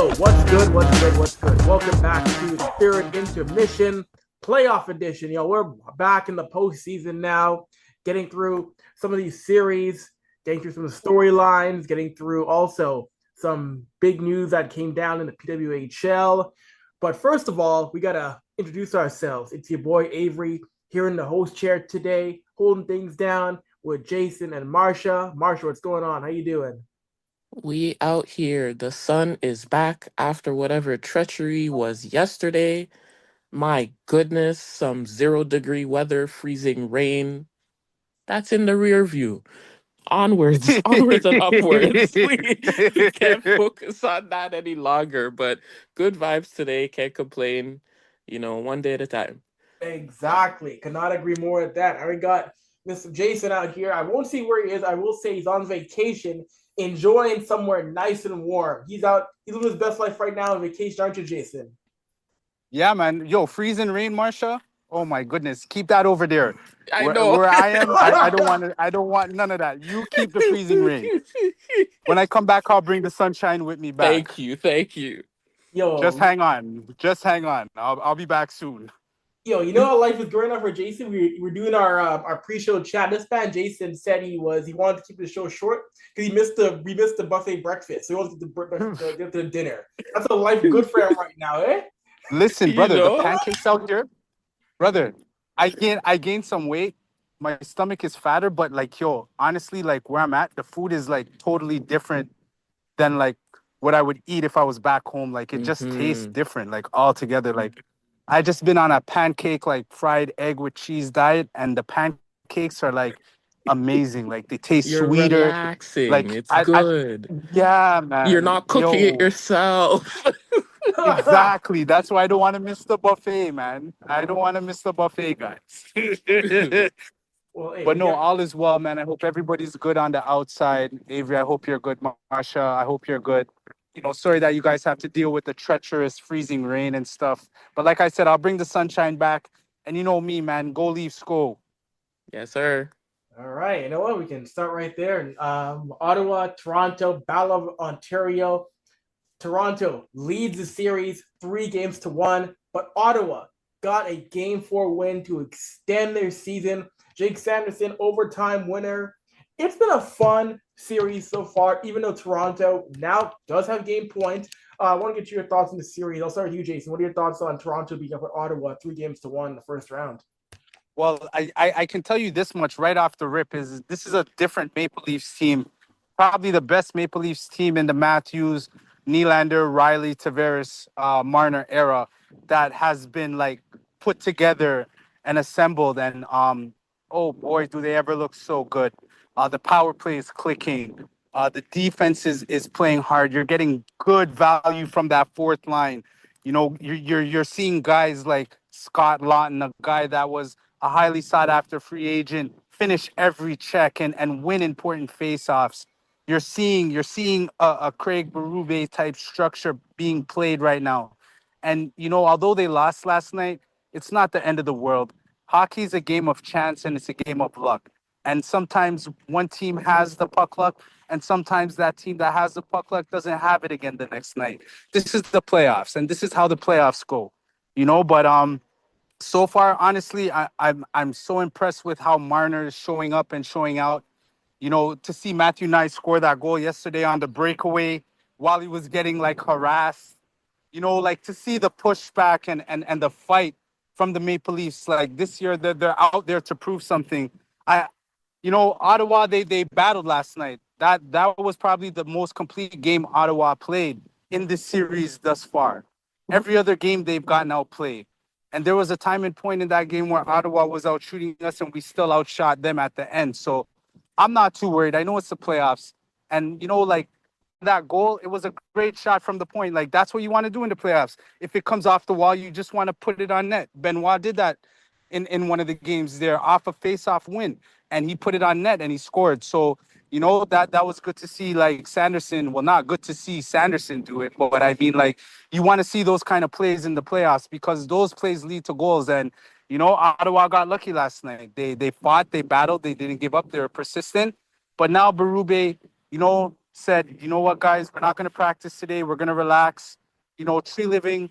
Yo, what's good? What's good? What's good? Welcome back to the third intermission playoff edition. We're back in the postseason now, getting through some of these series, getting through some storylines, getting through also some big news that came down in the PWHL. But first of all, we gotta introduce ourselves. It's your boy Avery here in the host chair today, holding things down with Jason and Marsha. Marsha, what's going on? How you doing? We out here. The sun is back after whatever treachery was yesterday. My goodness, some 0 degree weather, freezing rain. That's in the rear view. Onwards, onwards and upwards. We can't focus on that any longer. But good vibes today. Can't complain. One day at a time. Exactly. Cannot agree more with that. I got Mr. Jason out here. I won't see where he is. I will say he's on vacation, enjoying somewhere nice and warm. He's out. He's living his best life right now on vacation, aren't you, Jason? Yeah, man. Yo, freezing rain, Marsha. Oh my goodness. Keep that over there. I Where, know. where I am, I don't want it. I don't want none of that. You keep the freezing rain. When I come back, I'll bring the sunshine with me back. Thank you. Thank you. Just Yo, hang on. Just hang on. I'll be back soon. you know how life is going on for Jason. We're doing our pre-show chat. This man Jason said he wanted to keep the show short because we missed the buffet breakfast, so he wants to get to the dinner. That's a life good for him right now, eh? Listen, You brother, the know? pancakes out here, brother. I gained some weight. My stomach is fatter, but like yo, honestly, like where I'm at, the food is like totally different than like what I would eat if I was back home. Like it just tastes Mm-hmm. different, like altogether. Like I just been on a pancake, like fried egg with cheese diet, and the pancakes are like amazing. Like they taste You're sweeter. relaxing. Like It's good. yeah, You're man. not cooking it Yo, yourself. exactly. That's why I don't want to miss the buffet, man. I don't want to miss the buffet, guys. Well, hey, But we no, got all is well, man. I hope everybody's good on the outside. Avery, I hope you're good. Marsha, I hope you're good. Sorry that you guys have to deal with the treacherous freezing rain and stuff. But like I said, I'll bring the sunshine back. And you know me, man. Go Leafs, go. Yes, sir. all right. You know what? We can start right there. Ottawa, Toronto, Battle of Ontario. Toronto leads the series 3-1, but Ottawa got a game 4 win to extend their season. Jake Sanderson, overtime winner. It's been a fun series so far, even though Toronto now does have game points. I want to get your thoughts on the series. I'll start with you, Jason. What are your thoughts on Toronto beating up with Ottawa 3-1 in the first round? Well, I can tell you this much right off the rip is this is a different Maple Leafs team. Probably the best Maple Leafs team in the Matthews, Nylander, Riley, Tavares, Marner era that has been like put together and assembled. And oh boy, do they ever look so good. The power play is clicking. The defense is playing hard. You're getting good value from that fourth line. You're seeing guys like Scott Lawton, a guy that was a highly sought after free agent, finish every check and win important faceoffs. You're seeing a Craig Berube type structure being played right now. And although they lost last night, it's not the end of the world. Hockey is a game of chance and it's a game of luck. And sometimes one team has the puck luck, and sometimes that team that has the puck luck doesn't have it again the next night. This is the playoffs, and this is how the playoffs go. But so far, honestly, I'm so impressed with how Marner is showing up and showing out. To see Matthew Knight score that goal yesterday on the breakaway while he was getting like harassed. Like to see the pushback and the fight from the Maple Leafs. Like this year, they're out there to prove something. I, Ottawa, they battled last night. That was probably the most complete game Ottawa played in this series thus far. Every other game they've gotten outplayed. And there was a time and point in that game where Ottawa was out shooting us and we still outshot them at the end. So I'm not too worried. I know it's the playoffs. And, like that goal, it was a great shot from the point. Like, that's what you want to do in the playoffs. If it comes off the wall, you just want to put it on net. Benoit did that in one of the games there off a face-off win. And he put it on net and he scored. So, that was good to see, like, Sanderson. Well, not good to see Sanderson do it. But I mean, like, you want to see those kind of plays in the playoffs because those plays lead to goals. And Ottawa got lucky last night. They fought, they battled, they didn't give up, they were persistent. But now Berube, said, you know what, guys, we're not going to practice today. We're going to relax. Tree Living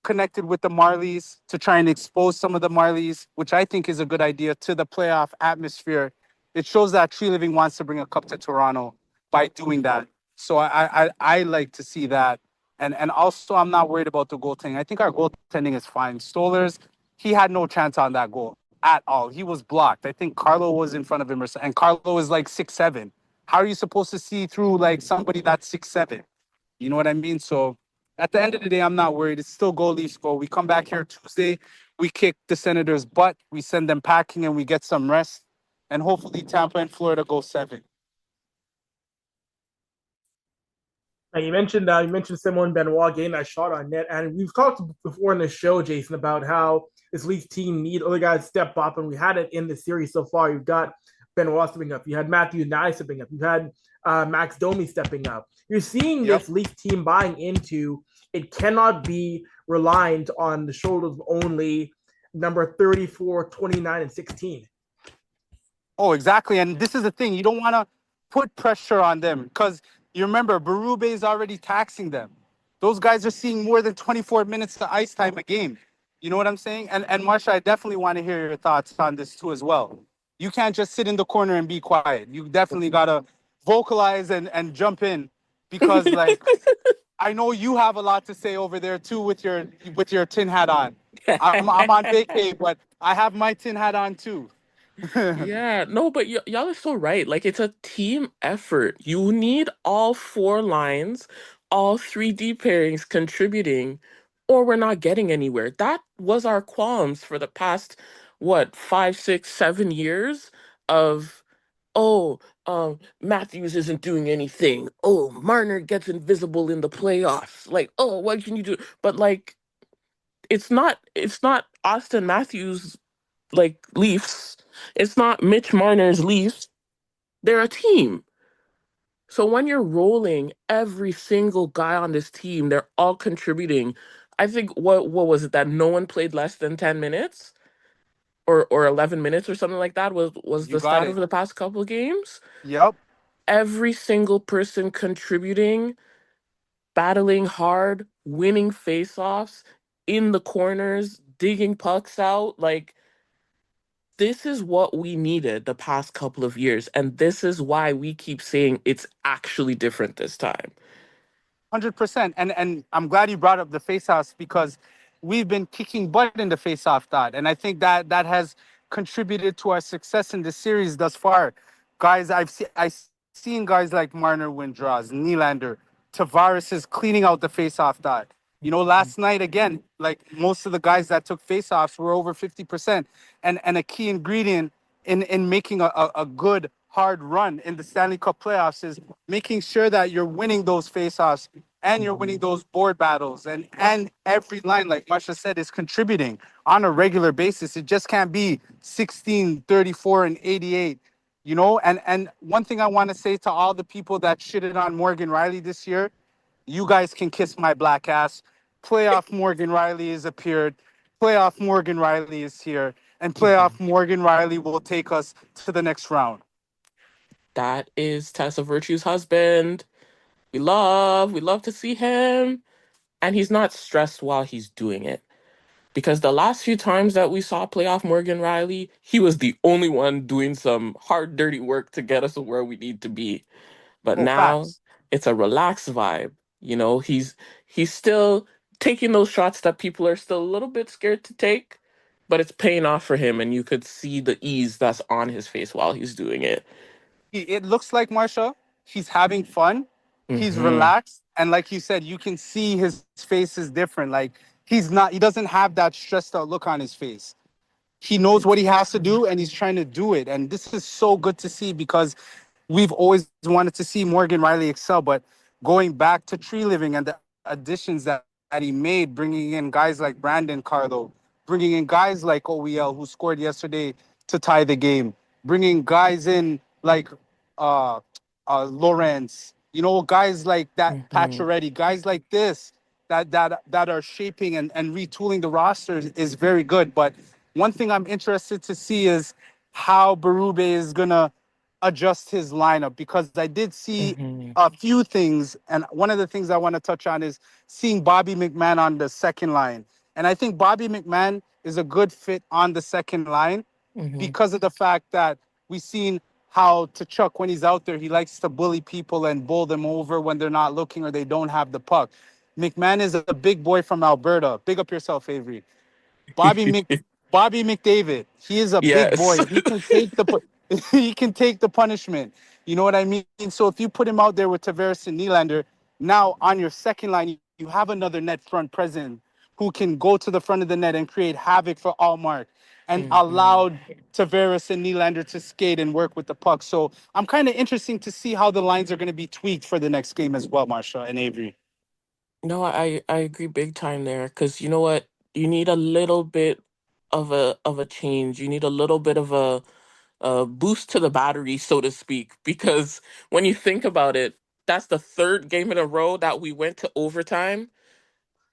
connected with the Marlies to try and expose some of the Marlies, which I think is a good idea, to the playoff atmosphere. It shows that Tree Living wants to bring a cup to Toronto by doing that. So I like to see that. And also, I'm not worried about the goaltending. I think our goaltending is fine. Stollers, he had no chance on that goal at all. He was blocked. I think Carlo was in front of him, and Carlo is like 6'7". How are you supposed to see through like somebody that's 6'7"? You know what I mean? So at the end of the day, I'm not worried. It's still go Leafs go. We come back here Tuesday. We kick the Senators' butt. We send them packing and we get some rest. And hopefully Tampa and Florida go 7. You mentioned Simone Benoit getting that shot on net, and we've talked before in the show, Jason, about how this Leafs team need other guys to step up, and we had it in the series so far. You've got Benoit stepping up, you had Matthew Nye stepping up, you've had Max Domi stepping up. You're seeing this Leafs team buying into it cannot be reliant on the shoulders of only number 34, 29, and 16. Oh, exactly. And this is the thing. You don't want to put pressure on them because you remember Berube is already taxing them. Those guys are seeing more than 24 minutes of ice time a game. You know what I'm saying? And Marsha, I definitely want to hear your thoughts on this too as well. You can't just sit in the corner and be quiet. You definitely got to vocalize and jump in because like I know you have a lot to say over there too with your tin hat on. I'm on vacay, but I have my tin hat on too. Yeah, no, but y'all are so right. Like, it's a team effort. You need all four lines, all three D pairings contributing, or we're not getting anywhere. That was our qualms for the past, what, 5, 6, 7 years of, oh, Matthews isn't doing anything. Oh, Marner gets invisible in the playoffs. Like, oh, what can you do? But like, it's not Austin Matthews like Leafs. It's not Mitch Marner's Leafs. They're a team. So when you're rolling every single guy on this team, they're all contributing. I think what was it that no one played less than 10 minutes or 11 minutes or something like that was You the got stat it. over the past couple of games. Yep. Every single person contributing, battling hard, winning faceoffs in the corners, digging pucks out. Like, this is what we needed the past couple of years. And this is why we keep saying it's actually different this time. 100%. And I'm glad you brought up the faceoffs because we've been kicking butt in the faceoff dot. And I think that has contributed to our success in the series thus far. Guys, I've seen guys like Marner win draws, Nylander, Tavares is cleaning out the faceoff dot. Last night again, like most of the guys that took faceoffs were over 50%. And a key ingredient in making a good hard run in the Stanley Cup playoffs is making sure that you're winning those faceoffs and you're winning those board battles and every line, like Marsha said, is contributing on a regular basis. It just can't be 16, 34, and 88. And one thing I want to say to all the people that shitted on Morgan Riley this year, you guys can kiss my black ass. Playoff Morgan Riley has appeared. Playoff Morgan Riley is here. And playoff Morgan Riley will take us to the next round. That is Tessa Virtue's husband. We love to see him. And he's not stressed while he's doing it. Because the last few times that we saw playoff Morgan Riley, he was the only one doing some hard, dirty work to get us to where we need to be. But Oh, now facts. it's a relaxed vibe. He's still taking those shots that people are still a little bit scared to take, but it's paying off for him, and you could see the ease that's on his face while he's doing it. It looks like Marsha, he's having fun. He's Hmm. relaxed. And like you said, you can see his face is different. Like he doesn't have that stressed out look on his face. He knows what he has to do and he's trying to do it. And this is so good to see because we've always wanted to see Morgan Riley excel. But going back to Tree Living and the additions that he made, bringing in guys like Brandon Carlo, bringing in guys like OEL, who scored yesterday to tie the game, bringing guys in like uh, Lawrence, guys like that, Hmm. Pacioretty, guys like this that are shaping and retooling the roster is very good. But one thing I'm interested to see is how Berube is gonna adjust his lineup, because I did see Hmm. a few things, and one of the things I want to touch on is seeing Bobby McMahon on the second line. And I think Bobby McMahon is a good fit on the second line Hmm. because of the fact that we've seen how T'Chuk, when he's out there, he likes to bully people and bowl them over when they're not looking or they don't have the puck. McMahon is a big boy from Alberta. Big up yourself, Avery. Bobby Mc Bobby McDavid. He is a big Yes. boy. He can take the he can take the punishment. You know what I mean? So if you put him out there with Tavares and Nylander, now on your second line, you have another net front present who can go to the front of the net and create havoc for Allmark and Hmm. allowed Tavares and Nylander to skate and work with the puck. So I'm kind of interesting to see how the lines are going to be tweaked for the next game as well, Marsha and Avery. No, I agree big time there, because you know what? You need a little bit of a change. You need a little bit of a boost to the battery, so to speak, because when you think about it, that's the third game in a row that we went to overtime.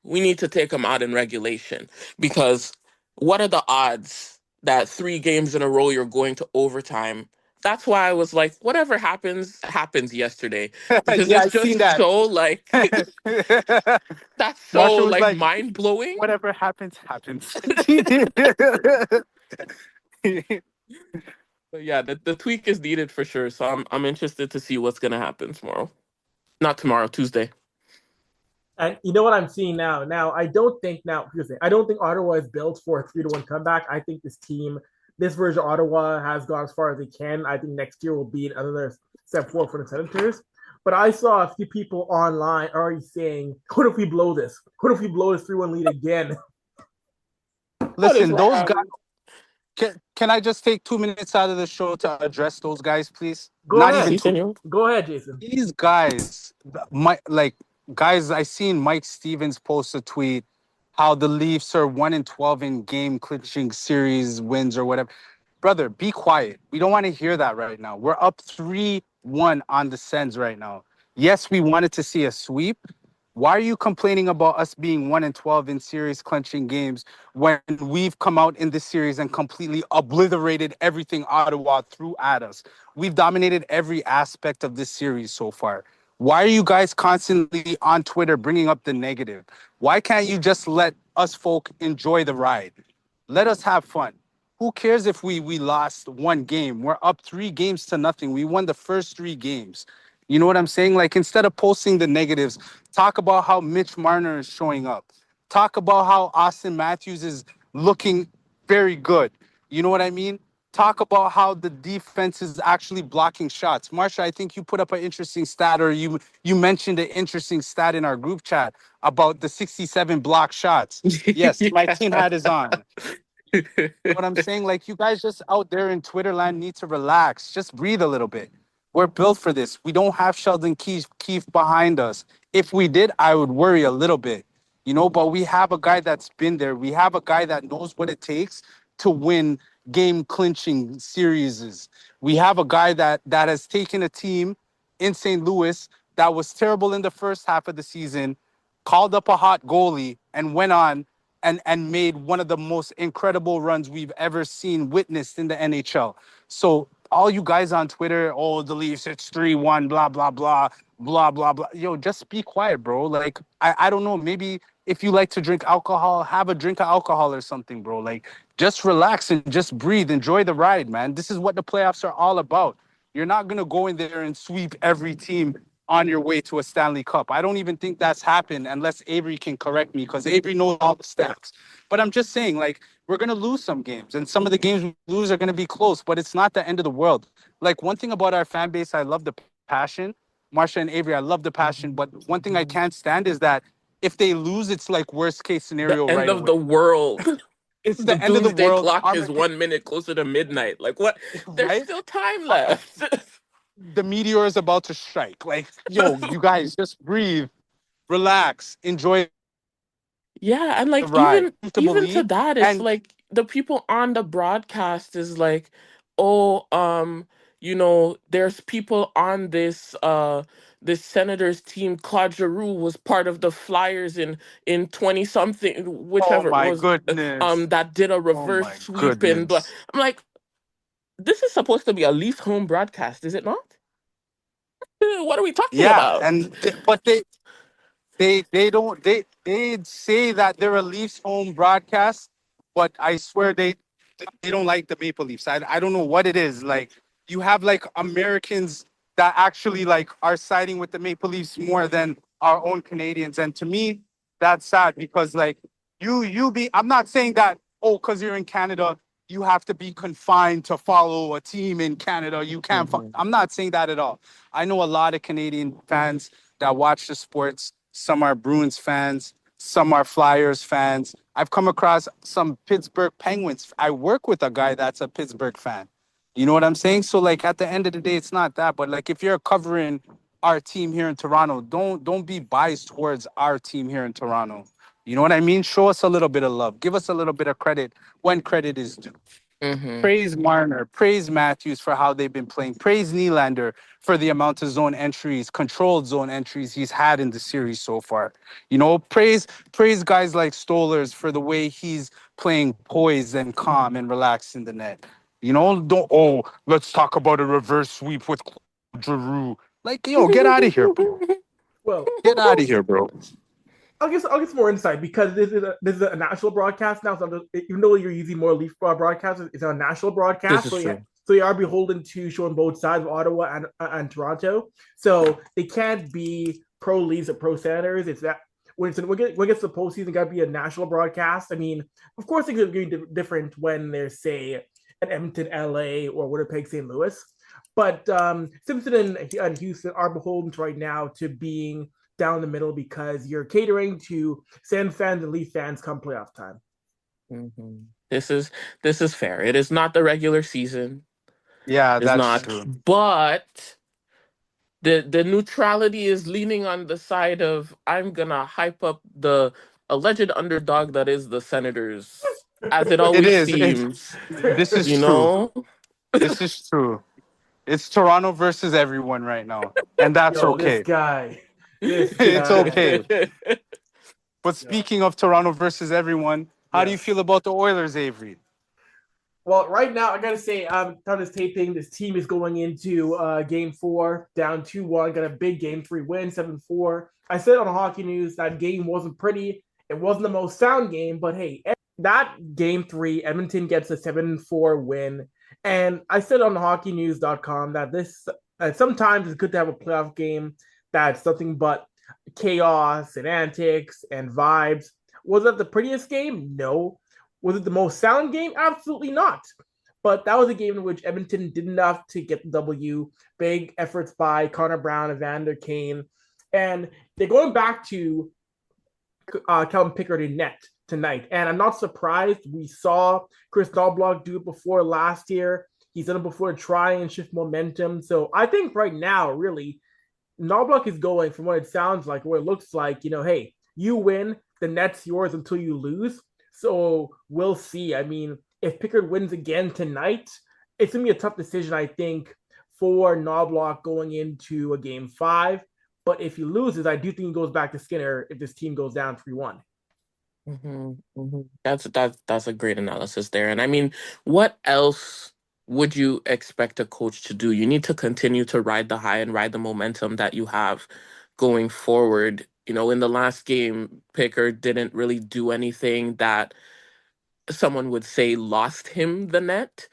We need to take them out in regulation, because what are the odds that 3 games in a row you're going to overtime? That's why I was like, whatever happens, happens yesterday, because Yeah, it's I seen just that. so like that's so Marsha was like like, mind blowing. whatever happens, happens. But yeah, the tweak is needed for sure. So I'm interested to see what's gonna happen tomorrow. Not tomorrow, Tuesday. And you know what I'm seeing now? Now I don't think now here's the thing. I don't think Ottawa is built for a 3-1 comeback. I think this team, this version of Ottawa has gone as far as they can. I think next year will be another step forward for the Senators. But I saw a few people online already saying, "What if we blow this? What if we blow this 3-1 lead again?" What is Listen, those guys. wrong? Can I just take 2 minutes out of the show to address those guys, please? Go Not ahead. even See, two. senor? Go ahead, Jason. These guys, my like guys, I seen Mike Stevens post a tweet how the Leafs are 1-12 in game clinching series wins or whatever. Brother, be quiet. We don't want to hear that right now. We're up 3-1 on the Sens right now. Yes, we wanted to see a sweep. Why are you complaining about us being 1-12 in series clinching games when we've come out in this series and completely obliterated everything Ottawa threw at us? We've dominated every aspect of this series so far. Why are you guys constantly on Twitter bringing up the negative? Why can't you just let us folk enjoy the ride? Let us have fun. Who cares if we lost one game? We're up 3 games to nothing. We won the first 3 games. You know what I'm saying? Like, instead of posting the negatives, talk about how Mitch Marner is showing up. Talk about how Austin Matthews is looking very good. You know what I mean? Talk about how the defense is actually blocking shots. Marsha, I think you put up an interesting stat, or you mentioned an interesting stat in our group chat about the 67 block shots. Yes, my Yeah. team hat is on. You know what I'm saying? Like, you guys just out there in Twitter land need to relax. Just breathe a little bit. We're built for this. We don't have Sheldon Keefe behind us. If we did, I would worry a little bit, but we have a guy that's been there. We have a guy that knows what it takes to win game clinching series. We have a guy that has taken a team in St. Louis that was terrible in the first half of the season, called up a hot goalie, and went on and made one of the most incredible runs we've ever seen witnessed in the NHL. So all you guys on Twitter, oh, the Leafs, it's 3-1, blah, blah, blah, blah, blah, blah. Yo, just be quiet, bro. Like, I don't know, maybe if you like to drink alcohol, have a drink of alcohol or something, bro. Like, just relax and just breathe. Enjoy the ride, man. This is what the playoffs are all about. You're not going to go in there and sweep every team on your way to a Stanley Cup. I don't even think that's happened unless Avery can correct me, because Avery knows all the stats. But I'm just saying, like, we're going to lose some games, and some of the games we lose are going to be close, but it's not the end of the world. Like, one thing about our fan base, I love the passion. Marsha and Avery, I love the passion, but one thing I can't stand is that if they lose, it's like worst case The scenario end right of the away. world. It's The the end of the doomsday world. clock is 1 minute closer to midnight. Like what? There's Right? still time Uh, left. the meteor is about to strike. Like, yo, you guys just breathe, relax, enjoy Yeah, and the like ride. To even to believe, that, it's and like the people on the broadcast is like, oh, there's people on this Senators team. Claude Giroux was part of the Flyers in 20 something, oh whichever it my was, goodness, that did a oh reverse my sweep and blah. goodness. I'm like, This is supposed to be a Leafs home broadcast, is it not? What are we talking Yeah, about? but they don't they say that they're a Leafs home broadcast, but I swear they don't like the Maple Leafs. I don't know what it is. Like you have like Americans that actually like are siding with the Maple Leafs more than our own Canadians. And to me, that's sad because like I'm not saying that, oh, because you're in Canada, you have to be confined to follow a team in Canada. You can't Mhm. I'm not saying that at all. I know a lot of Canadian fans that watch the sports. Some are Bruins fans, some are Flyers fans. I've come across some Pittsburgh Penguins. I work with a guy that's a Pittsburgh fan. You know what I'm saying? So like at the end of the day, it's not that. But like if you're covering our team here in Toronto, don't be biased towards our team here in Toronto. You know what I mean? Show us a little bit of love. Give us a little bit of credit when credit is due. Mhm. Praise Marner, praise Matthews for how they've been playing. Praise Nylander for the amount of zone entries, controlled zone entries he's had in the series so far. You know, praise guys like Stolers for the way he's playing poised and calm and relaxed in the net. You know, don't let's talk about a reverse sweep with Giroux. Like, get out of here, bro. Well, Get out of here, bro. I'll get some more insight because this is a national broadcast now. So even though you're using more Leaf broadcasts, it's a national This broadcast. is true. So you are beholden to showing both sides of Ottawa and Toronto. So they can't be pro Leafs or pro Senators. It's that when it gets to the postseason, got to be a national broadcast. I mean, of course, things are going to be different when there's say an Edmonton, LA, or Winnipeg, St. Louis. But Simpson and Houston are beholden right now to being down the middle because you're catering to Sens fans and Leaf fans come playoff time. Mhm. This is fair. It is not the regular season. Yeah, It's that's not, true. but the neutrality is leaning on the side of I'm gonna hype up the alleged underdog that is the Senators, as it It always is. seems. This is You true. know, This is true. It's Toronto versus everyone right now, and that's Yo, this okay. guy, this It's guy. okay. But Yo. speaking of Toronto versus everyone, how do you Yes. feel about the Oilers, Avery? Well, right now I gotta say, time this taping, this team is going into game four, down 2-1, got a big game three win, 7-4. I said on Hockey News that game wasn't pretty. It wasn't the most sound game, but hey, that game three, Edmonton gets a 7-4 win. And I said on hockeynews.com that this sometimes it's good to have a playoff game that's nothing but chaos and antics and vibes. Was that the prettiest game? No. Was it the most sound game? Absolutely not. But that was a game in which Edmonton did enough to get the W. Big efforts by Connor Brown and Vander Kane. And they're going back to Calvin Pickard in net tonight. And I'm not surprised. We saw Chris Knobloch do it before last year. He's done it before to try and shift momentum. So I think right now, really, Knobloch is going from what it sounds like, what it looks like, hey, you win, the net's yours until you lose. So we'll see. I mean, if Pickard wins again tonight, it's going to be a tough decision, I think, for Knobloch going into a game five. But if he loses, I do think he goes back to Skinner if this team goes down 3-1. That's a great analysis there. And I mean, what else would you expect a coach to do? You need to continue to ride the high and ride the momentum that you have going forward. In the last game, Pickard didn't really do anything that someone would say lost him the net.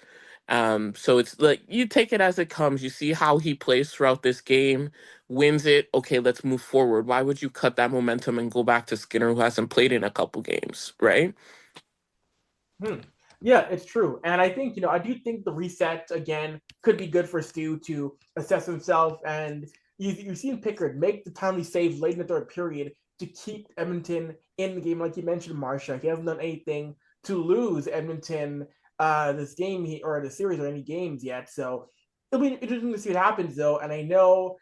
So it's like you take it as it comes. You see how he plays throughout this game, wins it. Okay, let's move forward. Why would you cut that momentum and go back to Skinner, who hasn't played in a couple games, right? Hmm. Yeah, it's true. And I think, I do think the reset again could be good for Stu to assess himself. And you've seen Pickard make the timely save late in the third period to keep Edmonton in the game. Like you mentioned, Marsha, he hasn't done anything to lose Edmonton this game or the series or any games yet. So it'll be interesting to see what happens, though. And I know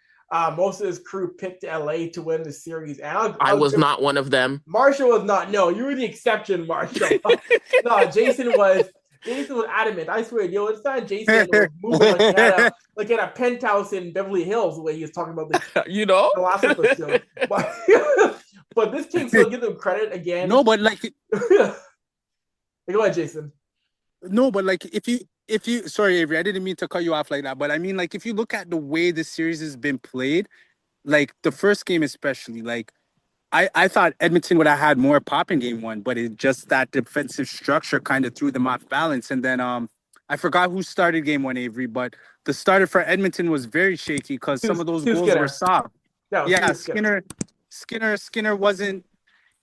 most of his crew picked LA to win the series. And I was not one of them. Marshall was not. No, you were the exception, Marshall. No, Jason was adamant. I swear, it's not Jason was moving like he had a penthouse in Beverly Hills the way he was talking about the last episode. But this team still give them credit again. No, but like Go ahead, Jason. no, but like if you if you sorry, Avery, I didn't mean to cut you off like that, but I mean, like, if you look at the way the series has been played, like the first game especially, like I thought Edmonton would have had more pop in game one, but it just that defensive structure kind of threw them off balance. And then I forgot who started game one, Avery, but the starter for Edmonton was very shaky because some of those Stu goals were Skinner. soft. No, Yeah, Stu Skinner. Skinner wasn't,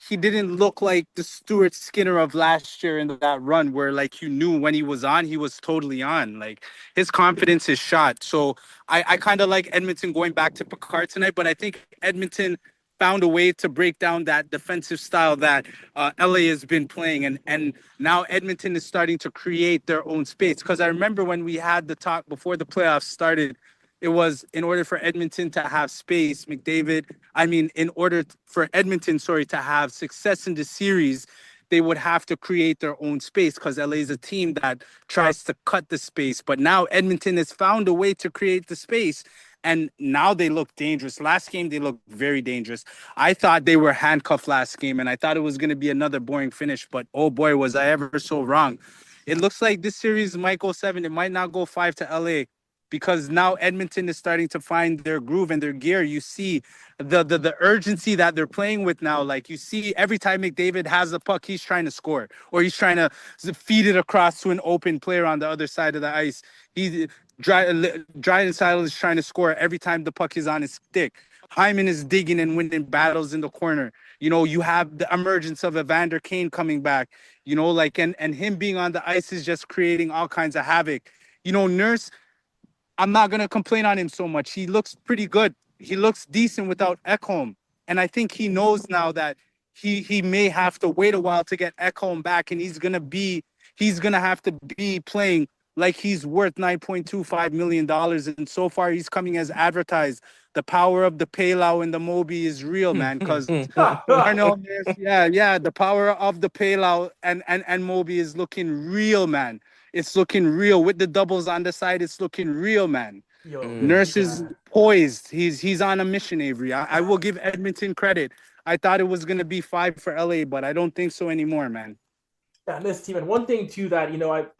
he didn't look like the Stuart Skinner of last year in that run where like you knew when he was on, he was totally on. Like his confidence is shot. So I kind of like Edmonton going back to Picard tonight, but I think Edmonton found a way to break down that defensive style that LA has been playing. And now Edmonton is starting to create their own space. Because I remember when we had the talk before the playoffs started, it was in order for Edmonton to have space, in order for Edmonton, sorry, to have success in the series, they would have to create their own space because LA is a team that tries to cut the space. But now Edmonton has found a way to create the space. And now they look dangerous. Last game, they looked very dangerous. I thought they were handcuffed last game, and I thought it was going to be another boring finish. But oh boy, was I ever so wrong. It looks like this series might go 7. It might not go 5 to LA because now Edmonton is starting to find their groove and their gear. You see the urgency that they're playing with now. Like you see every time McDavid has the puck, he's trying to score or he's trying to feed it across to an open player on the other side of the ice. Dryden Silas is trying to score every time the puck is on his stick. Hyman is digging and winning battles in the corner. You know, you have the emergence of Evander Kane coming back, you know, like, and him being on the ice is just creating all kinds of havoc. You know, Nurse, I'm not going to complain on him so much. He looks pretty good. He looks decent without Ekholm. And I think he knows now that he may have to wait a while to get Ekholm back, and he's gonna have to be playing like he's worth $9.25 million. And so far he's coming as advertised. The power of the Palau and the Moby is real, man. Because Darnell Nurse, yeah, the power of the Palau and Moby is looking real, man. It's looking real with the doubles on the side. It's looking real, man. Yo, Nurse is poised. He's on a mission, Avery. I will give Edmonton credit. I thought it was gonna be 5 for LA, but I don't think so anymore, man. yeah, this team. And one thing too that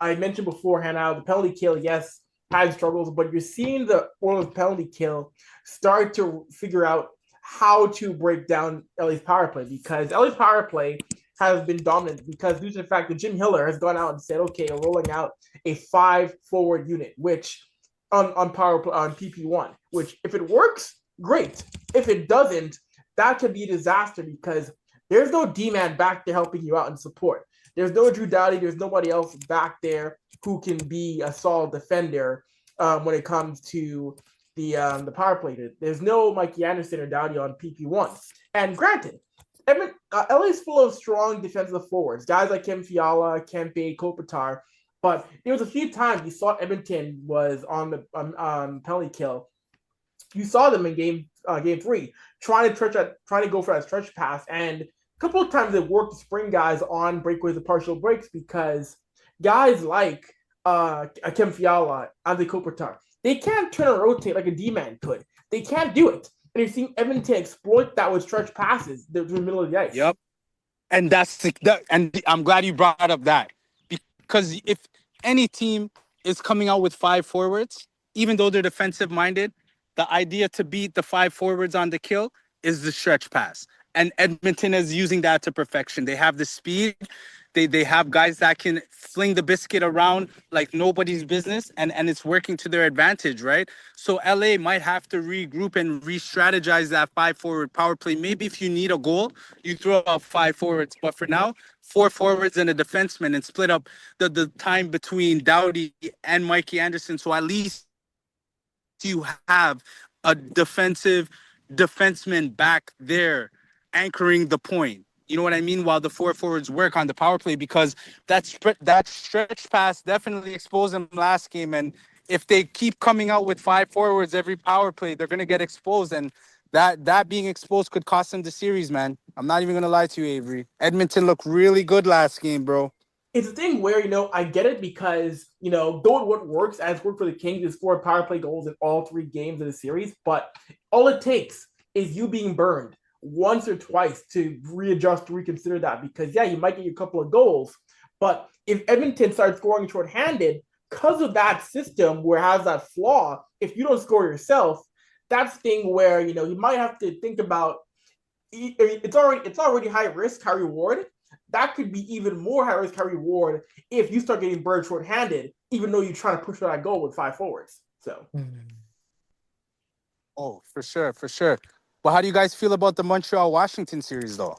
I mentioned beforehand, how the penalty kill, yes, had struggles, but you're seeing the Oilers penalty kill start to figure out how to break down LA's power play because LA's power play has been dominant because due to the fact that Jim Hiller has gone out and said, okay, we're rolling out a 5 forward unit, which on power on PP1, which if it works, great. If it doesn't, that could be a disaster because there's no D-man back there helping you out and support. There's no Drew Doughty. There's nobody else back there who can be a solid defender when it comes to the power play. There's no Mikey Anderson or Doughty on PP1. And granted, LA is full of strong defensive forwards, guys like Kim Fiala, Kempe, Kopitar. But there was a few times you saw Edmonton was on the penalty kill. You saw them in game 3 trying to go for that stretch pass, and a couple of times it worked to spring guys on breakaways and partial breaks because guys like Kim Fiala, Anze Kopitar, they can't turn and rotate like a D-man could. They can't do it. And you're seeing Edmonton exploit that with stretch passes through the middle of the ice. Yep. And and I'm glad you brought up that. Because if any team is coming out with 5 forwards, even though they're defensive minded, the idea to beat the 5 forwards on the kill is the stretch pass. And Edmonton is using that to perfection. They have the speed. They have guys that can fling the biscuit around like nobody's business, and it's working to their advantage, right? So LA might have to regroup and re-strategize that 5 forward power play. Maybe if you need a goal, you throw out 5 forwards. But for now, 4 forwards and a defenseman and split up the time between Doughty and Mikey Anderson. So at least you have a defenseman back there anchoring the point. You know what I mean? While the 4 forwards work on the power play, because that stretch pass definitely exposed them last game. And if they keep coming out with 5 forwards every power play, they're gonna get exposed. And that being exposed could cost them the series, man. I'm not even gonna lie to you, Avery. Edmonton looked really good last game, bro. It's a thing where, I get it because, going what works as worked for the Kings is 4 power play goals in all 3 games of the series. But all it takes is you being burned once or twice to readjust, to reconsider that. Because, yeah, you might get a couple of goals. But if Edmonton starts scoring shorthanded, because of that system where it has that flaw, if you don't score yourself, that's the thing where you might have to think about it's already high risk, high reward. That could be even more high risk, high reward if you start getting burned short-handed, even though you're trying to push for that goal with five forwards. So Oh, for sure, for sure. But how do you guys feel about the Montreal Washington series, though?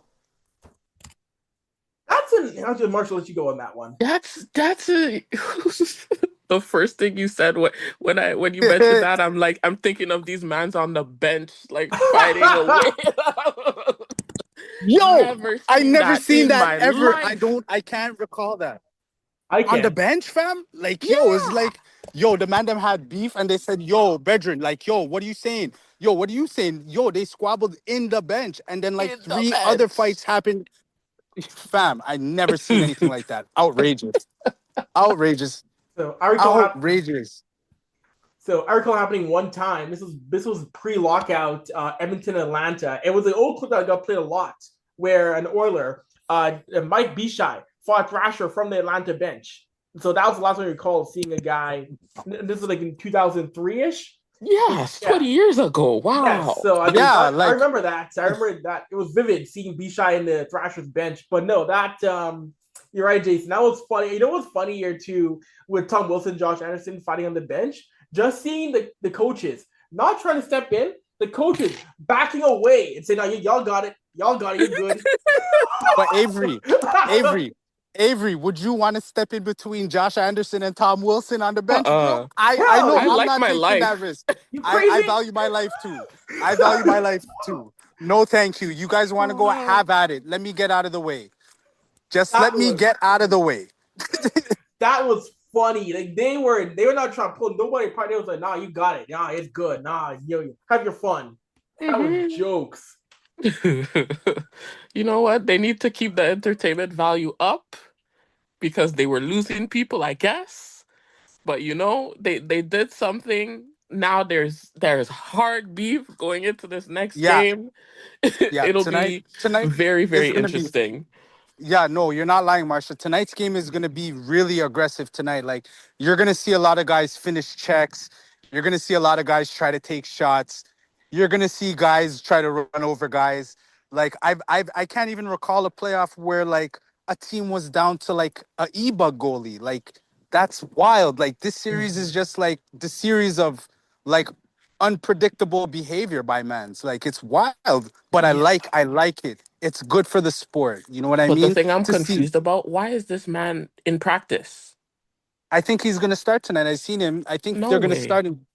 I'll just Marshall let you go on that one. That's a the first thing you said when you mentioned that, I'm thinking of these mans on the bench like fighting away. Yo, Never I seen never that seen in that my ever. life. I can't recall that. I On the can. bench, fam? Like, yo, it's Yeah, like, yo, the man them had beef and they said, yo, Bedrin, like, yo, what are you saying? Yo, what are you saying? Yo, they squabbled in the bench. And then like in the three other bench. fights happened. Fam, I never seen anything like that. Outrageous. Outrageous. So I recall Outrageous. happening one time. This was pre-lockout Edmonton Atlanta. It was an old clip that got played a lot where an Oiler, Mike Bishai, fought Thrasher from the Atlanta bench. So that was the last time I recall seeing a guy. This was like in 2003 ish. Yes, Yeah. 20 years ago. Yes, Wow. so Yeah, I like, remember that. I remember that it was vivid seeing Bishai in the Thrashers bench. But no, that you're right, Jason. That was funny. You know what's funnier too with Tom Wilson, Josh Anderson fighting on the bench? Just seeing the coaches not trying to step in, the coaches backing away and saying, "No, y'all got it. Y'all got it. You're good." but Avery, would you want to step in between Josh Anderson and Tom Wilson on the bench, bro? Uh-uh. I Hell know I I'm no! like not my taking that life. risk. You I crazy? value my life too. I value my life too. No, thank you. You guys want to go have at it. Let me get out of the way. Just That let me was get out of the way. that was funny. Like they were not trying to pull nobody apart. They was like, "Nah, you got it. Nah, it's good. Nah, have your fun." That was Mhm. jokes. You know what? They need to keep the entertainment value up because they were losing people, I guess. But they did something. Now there's hard beef going into this next Yeah, game. yeah. It'll Tonight, be tonight very, is very gonna be. interesting. Yeah, no, you're not lying, Marsha. Tonight's game is going to be really aggressive tonight. Like, you're going to see a lot of guys finish checks. You're going to see a lot of guys try to take shots. You're going to see guys try to run over guys. Like, I can't even recall a playoff where, like, a team was down to, like, a E-Bug goalie. Like, that's wild. Like, this series is just, like, the series of, like, unpredictable behavior by mans. Like, it's wild, but Yeah. I like it. It's good for the sport. You know what I But the mean? thing I'm To see. confused about, why is this man in practice? I think he's gonna start tonight. I seen him. I think No they're gonna way. start him.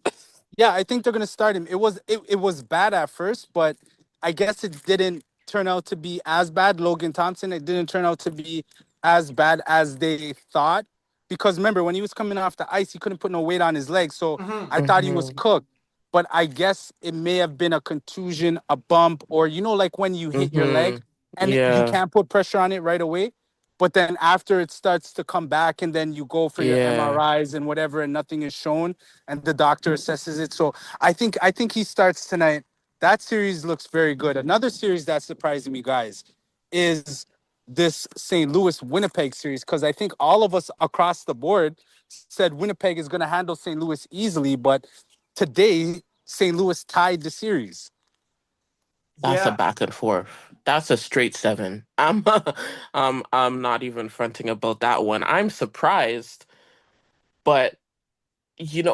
Yeah, I think they're gonna start him. It was bad at first, but I guess it didn't turn out to be as bad. Logan Thompson, it didn't turn out to be as bad as they thought. Because remember, when he was coming off the ice, he couldn't put no weight on his legs. So Mm-hmm. I thought he was Hmm. cooked. But I guess it may have been a contusion, a bump, or like when you hit your Hmm. leg and you Yeah. can't put pressure on it right away. But then after it starts to come back, and then you go for your Yeah. MRIs and whatever, and nothing is shown, and the doctor assesses it. So I think he starts tonight. That series looks very good. Another series that's surprising me, guys, is this St. Louis Winnipeg series, because I think all of us across the board said Winnipeg is going to handle St. Louis easily, but today St. Louis tied the series. That's a Yeah. back and forth. That's a straight seven. I'm not even fronting about that one. I'm surprised, but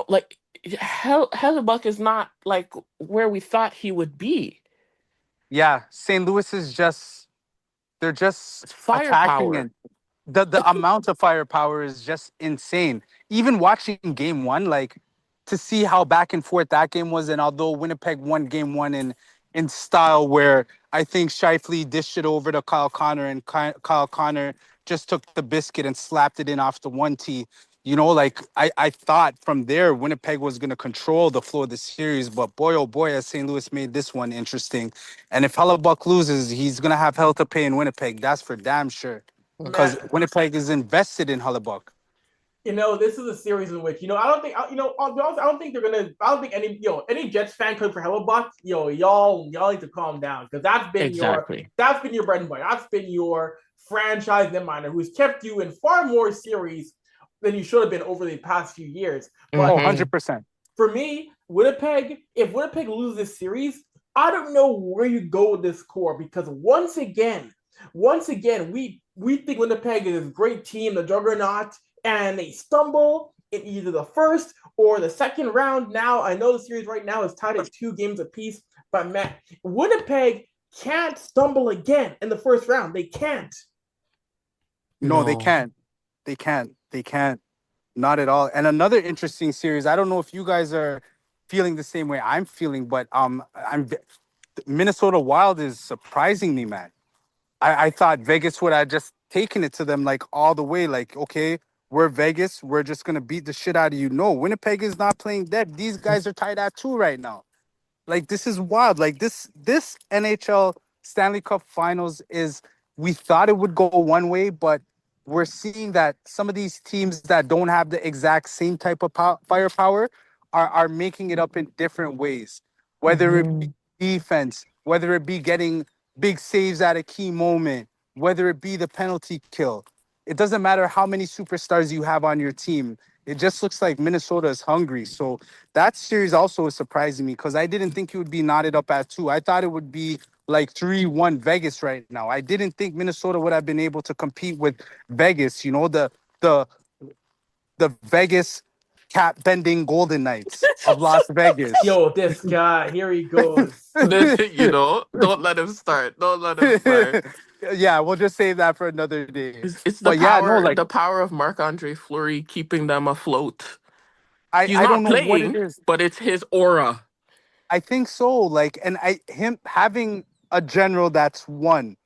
like Hellebuck is not like where we thought he would be. Yeah, St. Louis is just they're just It's attacking, firepower. and the amount of firepower is just insane. Even watching game one, like to see how back and forth that game was, and although Winnipeg won game one in style, where I think Shifley dished it over to Kyle Connor, and Kyle Connor just took the biscuit and slapped it in off the one tee. Like I thought from there Winnipeg was going to control the flow of the series, but boy oh boy, has St. Louis made this one interesting. And if Hellebuck loses, he's going to have hell to pay in Winnipeg. That's for damn sure. Because Man, Winnipeg is invested in Hellebuck. this is a series in which I don't think I'll be honest, I don't think they're gonna. I don't think any Jets fan could for Hellebuck. Y'all need to calm down because Exactly. that's been your bread and butter. That's been your franchise netminder who's kept you in far more series than you should have been over the past few years. But Oh, Mhm. 100%. for me, Winnipeg, if Winnipeg loses this series, I don't know where you go with this core because once again, we think Winnipeg is a great team, the juggernaut, and they stumble in either the first or the second round. Now, I know the series right now is tied at 2 games apiece, but man, Winnipeg can't stumble again in the first round. They can't. No, they No. can't. They can't. They can't. Not at all. And another interesting series. I don't know if you guys are feeling the same way I'm feeling, but Minnesota Wild is surprising me, man. I thought Vegas would have just taken it to them like all the way. Like, okay, we're Vegas. We're just gonna beat the shit out of you. No, Winnipeg is not playing dead. These guys are tied at 2 right now. Like this is wild. Like this NHL Stanley Cup Finals is we thought it would go one way, but we're seeing that some of these teams that don't have the exact same type of firepower are making it up in different ways. Whether it be Mhm. defense, whether it be getting big saves at a key moment, whether it be the penalty kill. It doesn't matter how many superstars you have on your team. It just looks like Minnesota is hungry. So that series also is surprising me because I didn't think it would be knotted up at 2. I thought it would be like 3-1 Vegas right now. I didn't think Minnesota would have been able to compete with Vegas, the the Vegas cap bending Golden Knights of Las Vegas. Yo, this guy, here he goes. Don't let him start. Don't let him start. Yeah, we'll just save that for another day. It's But yeah, no, like the power of Marc-Andre Fleury keeping them afloat. He's I don't not know what it playing, is. but it's his aura. I think so. Like, and him having a general that's one.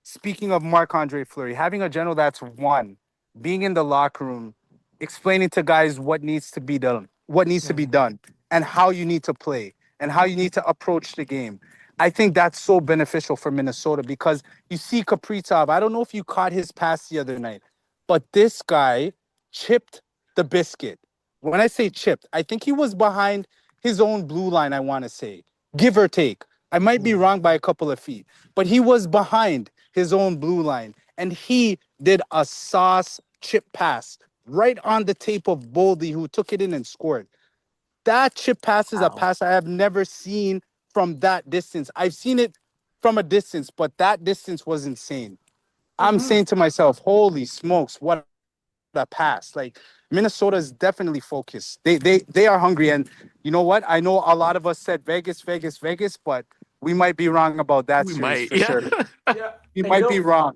Speaking of Marc-Andre Fleury, having a general that's one, being in the locker room, explaining to guys what needs to be done, and how you need to play, and how you need to approach the game. I think that's so beneficial for Minnesota because you see Kaprizov. I don't know if you caught his pass the other night, but this guy chipped the biscuit. When I say chipped, I think he was behind his own blue line, I want to say, give or take. I might be wrong by a couple of feet, but he was behind his own blue line and he did a sauce chip pass right on the tape of Boldy, who took it in and scored. That chip pass is a Wow. pass I have never seen from that distance. I've seen it from a distance, but that distance was insane. I'm Mhm. saying to myself, holy smokes, what a pass. Like Minnesota is definitely focused. They are hungry. And you know what? I know a lot of us said Vegas, Vegas, Vegas, but we might be wrong about that We series might, for yeah. sure. Yeah, We and you might be know, wrong.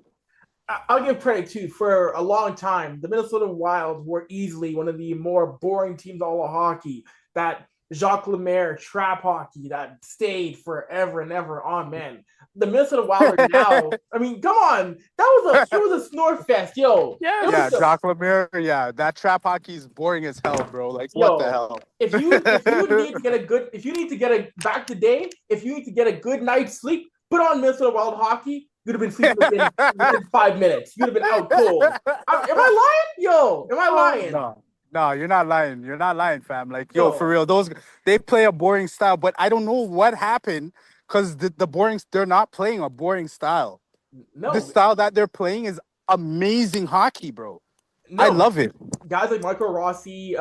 I'll give credit too. For a long time, the Minnesota Wild were easily one of the more boring teams in all of hockey. That Jacques Lemaire trap hockey that stayed forever and ever on. Man, the Minnesota Wild are now. I mean, come on, it was a snore fest, yo. It Yes. was Yeah, the Jacques Lemaire. Yeah, that trap hockey is boring as hell, bro. Like, what the yo. hell? If you need to get a back today, if you need to get a good night's sleep, put on Minnesota Wild hockey. You'd have been sleeping within 5 minutes. You'd have been out cold. Am I lying? Yo, am I lying? No, no, you're not lying. You're not lying, fam. Like, yo, for Yo, real, they play a boring style, but I don't know what happened because they're not playing a boring style. The no, style that they're playing is amazing hockey, bro. I no. love it. Guys like Michael Rossi,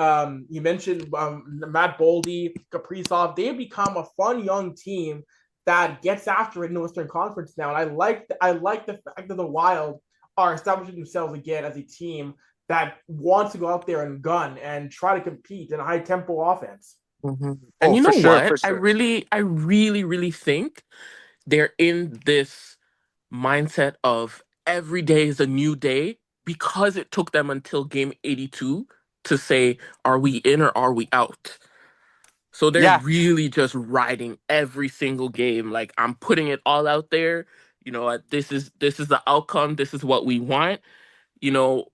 you mentioned Matt Boldy, Kaprizov, they've become a fun young team that gets after it in the Western Conference now. And I like the fact that the Wild are establishing themselves again as a team that wants to go out there and gun and try to compete in a high tempo offense. Mhm. And Oh, you for know sure, what? for sure. I really, really think they're in this mindset of every day is a new day because it took them until game 82 to say, are we in or are we out? So they're Yeah. really just riding every single game. Like I'm putting it all out there. This is the outcome. This is what we want. You know,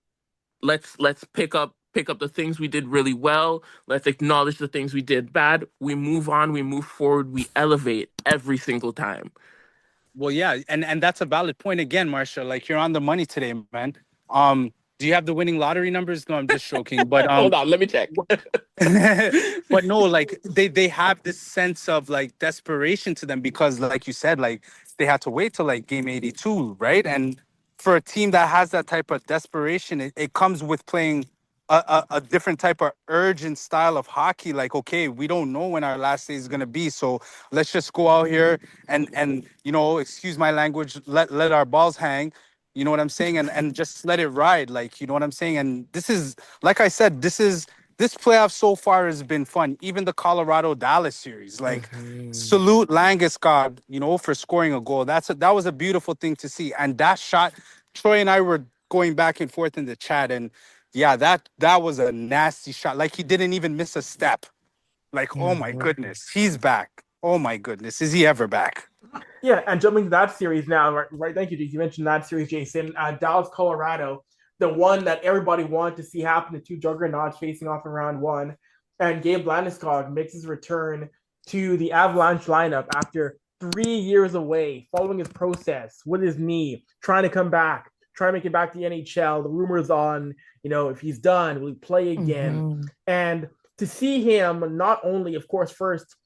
let's pick up the things we did really well. Let's acknowledge the things we did bad. We move on. We move forward. We elevate every single time. Well, yeah, and that's a valid point again, Marsha. Like you're on the money today, man. Do you have the winning lottery numbers? No, I'm just joking. But Hold on, let me check. but no, like they have this sense of like desperation to them because, like you said, like they had to wait till like game 82, right? And for a team that has that type of desperation, it comes with playing a different type of urge and style of hockey. Like, okay, we don't know when our last day is gonna be, so let's just go out here and excuse my language, let our balls hang. You know what I'm saying? And just let it ride. Like, you know what I'm saying? And this is, like I said, this playoff so far has been fun. Even the Colorado Dallas series. Like, Mhm. salute Landeskog, for scoring a goal. That was a beautiful thing to see. And that shot, Troy and I were going back and forth in the chat, and yeah, that was a nasty shot. Like, he didn't even miss a step. Like, oh my Mhm. goodness, he's back. Oh my goodness, is he ever back? Yeah, and jumping to that series now, right? Thank you, Jason. You mentioned that series, Jason. Dallas, Colorado, the one that everybody wanted to see happen, the two juggernauts facing off in round one. And Gabe Landeskog makes his return to the Avalanche lineup after 3 years away, following his process with his knee, trying to come back, trying to make it back to the NHL. The rumors on, if he's done, will he play again? Mhm. And to see him not only, of course, first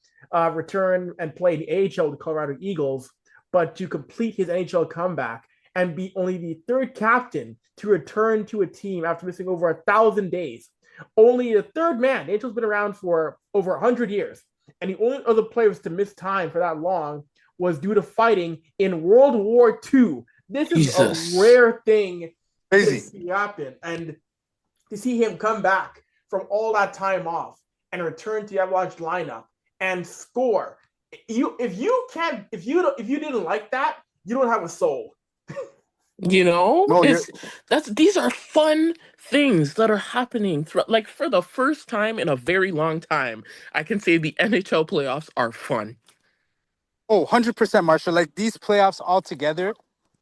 return and play the AHL with the Colorado Eagles, but to complete his NHL comeback and be only the third captain to return to a team after missing over 1,000 days. Only the third man. The NHL's been around for over 100 years, and the only other players to miss time for that long was due to fighting in World War II. This is a Jesus. rare thing to Crazy. see happen, and to see him come back from all that time off and return to the Avalanche lineup and score. If you didn't like that, you don't have a soul. No, you're These are fun things that are happening throughout, like, for the first time in a very long time. I can say the NHL playoffs are fun. 100%, Marshall. Like, these playoffs altogether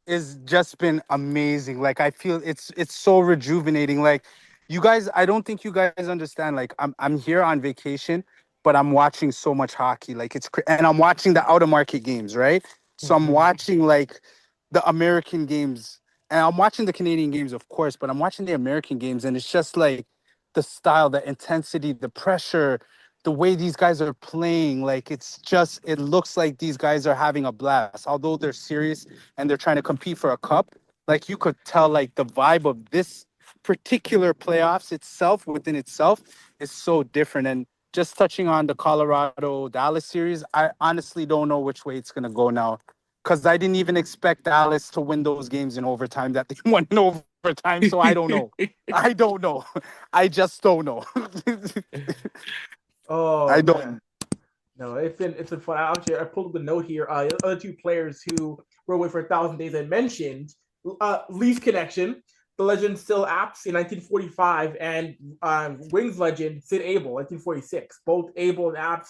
is just been amazing. Like, I feel it's so rejuvenating. Like, you guys, I don't think you guys understand. Like, I'm here on vacation, but I'm watching so much hockey. Like, and I'm watching the out of market games, right? So I'm Mhm. watching like the American games, and I'm watching the Canadian games, of course, but I'm watching the American games, and it's just like the style, the intensity, the pressure, the way these guys are playing. Like, it looks like these guys are having a blast, although they're serious and they're trying to compete for a cup. Like, you could tell, like, the vibe of this particular playoffs itself within itself is so different. And just touching on the Colorado Dallas series, I honestly don't know which way it's going to go now, because I didn't even expect Dallas to win those games in overtime that they won in overtime. So I don't know. I don't know. I just don't know. I Oh man, don't. no, it's been fun. Actually, I pulled up the note here. The other two players who were away for 1,000 days I mentioned, Leaf connection, the legend Still Apps in 1945, and Wings legend Sid Abel, 1946. Both Abel and Apps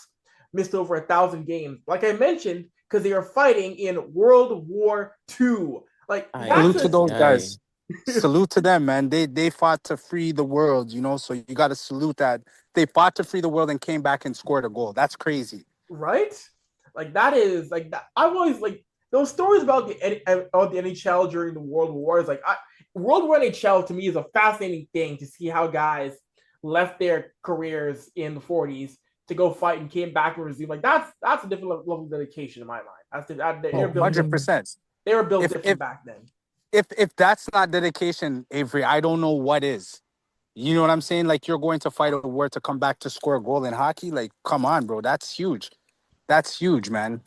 missed over 1,000 games. Like I mentioned, because they are fighting in World War II. Like Aye, that's Salute to a those aye. guys. Salute to them, man. They fought to free the world. So you got to salute that. They fought to free the world and came back and scored a goal. That's crazy. right? Like that is like that. I've always like those stories about the NHL during the World Wars. World War NHL to me is a fascinating thing to see how guys left their careers in the 40s to go fight and came back and resume. Like that's a different level of dedication in my mind. They're Oh, built different. 100%. They were built If different if back then. if that's not dedication, Avery, I don't know what is. You know what I'm saying? Like, you're going to fight a war to come back to score a goal in hockey. Like, come on, bro. That's huge. That's huge, man.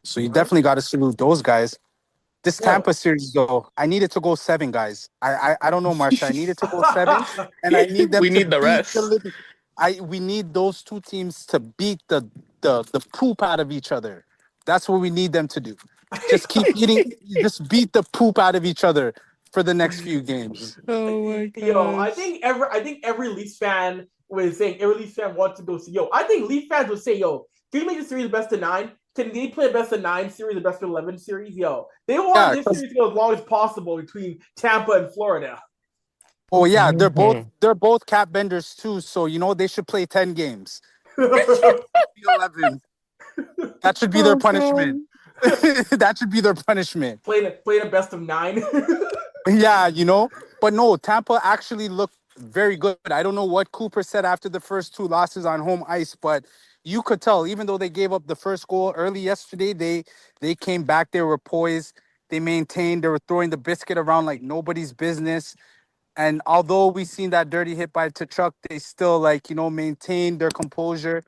So you Right? definitely got to salute those guys. This Yeah. Tampa series, though, I needed to go seven, guys. I don't know, Marsha. I needed to go seven, and I need them We to need the beat the rest. living. We need those two teams to beat the poop out of each other. That's what we need them to do. Just keep eating. Just beat the poop out of each other for the next few games. Oh my Yo, I gosh. think every Leafs fan was saying every Leafs fan wants to go see. Yo, I think Leaf fans would say, yo, can you make the series best of nine? Can they play a best of nine series, a best of 11 series? Yo, they want Yeah, this series to go as long as possible between Tampa and Florida. oh yeah, they're both Mhm. they're both cap benders too. So they should play 10 games. Not the 11. That should be their Oh god. punishment. That should be their punishment. playing a best of nine. Yeah. But no, Tampa actually looked very good. I don't know what Cooper said after the first two losses on home ice, but you could tell, even though they gave up the first goal early yesterday, they came back. They were poised. They maintained. They were throwing the biscuit around like nobody's business. And although we seen that dirty hit by T'Chuk, they still maintained their composure.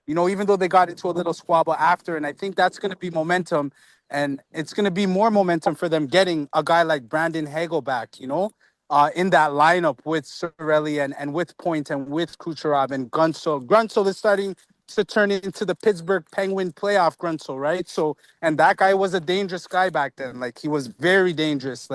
Even though they got into a little squabble after, and I think that's going to be momentum, and it's going to be more momentum for them getting a guy like Brandon Hagel back. In that lineup with Sorelli and with Point and with Kucherov and Grunsel. Grunsel is starting to turn into the Pittsburgh Penguin playoff Grunsel, right? So, and that guy was a dangerous guy back then. Like, he was very dangerous.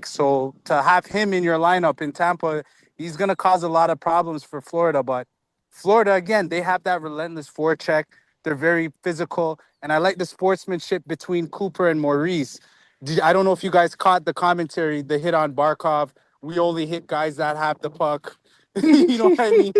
So to have him in your lineup in Tampa, he's going to cause a lot of problems for Florida. But Florida, again, they have that relentless forecheck. They're very physical. And I like the sportsmanship between Cooper and Maurice. I don't know if you guys caught the commentary, the hit on Barkov. We only hit guys that have the puck. You know what I mean?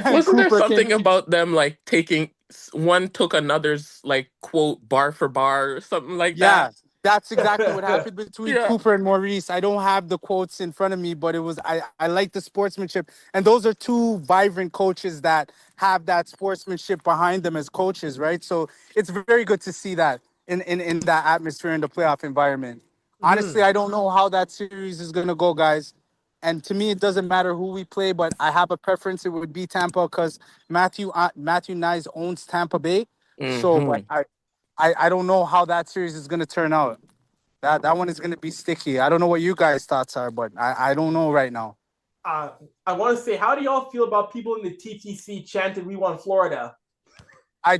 And Wasn't there Cooper something came. about them like taking one took another's like quote bar for bar or something like Yeah, that? that's exactly what happened between Yeah. Cooper and Maurice. I don't have the quotes in front of me, but I like the sportsmanship. And those are two vibrant coaches that have that sportsmanship behind them as coaches, right? So it's very good to see that in that atmosphere in the playoff environment. Honestly, Mhm. I don't know how that series is gonna go, guys. And to me, it doesn't matter who we play, but I have a preference. It would be Tampa because Matthew Nyes owns Tampa Bay. So, but Hmm. I don't know how that series is going to turn out. That one is going to be sticky. I don't know what you guys' thoughts are, but I don't know right now. I want to say, how do y'all feel about people in the TTC chanting "We want Florida"?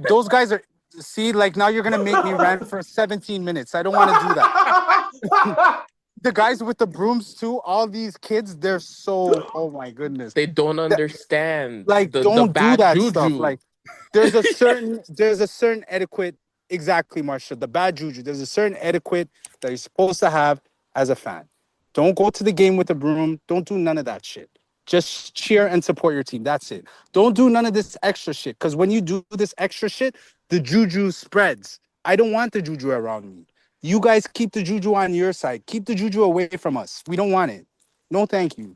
Those guys are see like now you're going to make me rant for 17 minutes. I don't want to do that. The guys with the brooms too, all these kids, they're so oh my goodness. They don't understand Like the don't do bad that stuff. juju. Like there's a certain etiquette. Exactly, Marsha. The bad juju. There's a certain etiquette that you're supposed to have as a fan. Don't go to the game with a broom. Don't do none of that shit. Just cheer and support your team. That's it. Don't do none of this extra shit. Because when you do this extra shit, the juju spreads. I don't want the juju around me. You guys keep the juju on your side. Keep the juju away from us. We don't want it. No, thank you.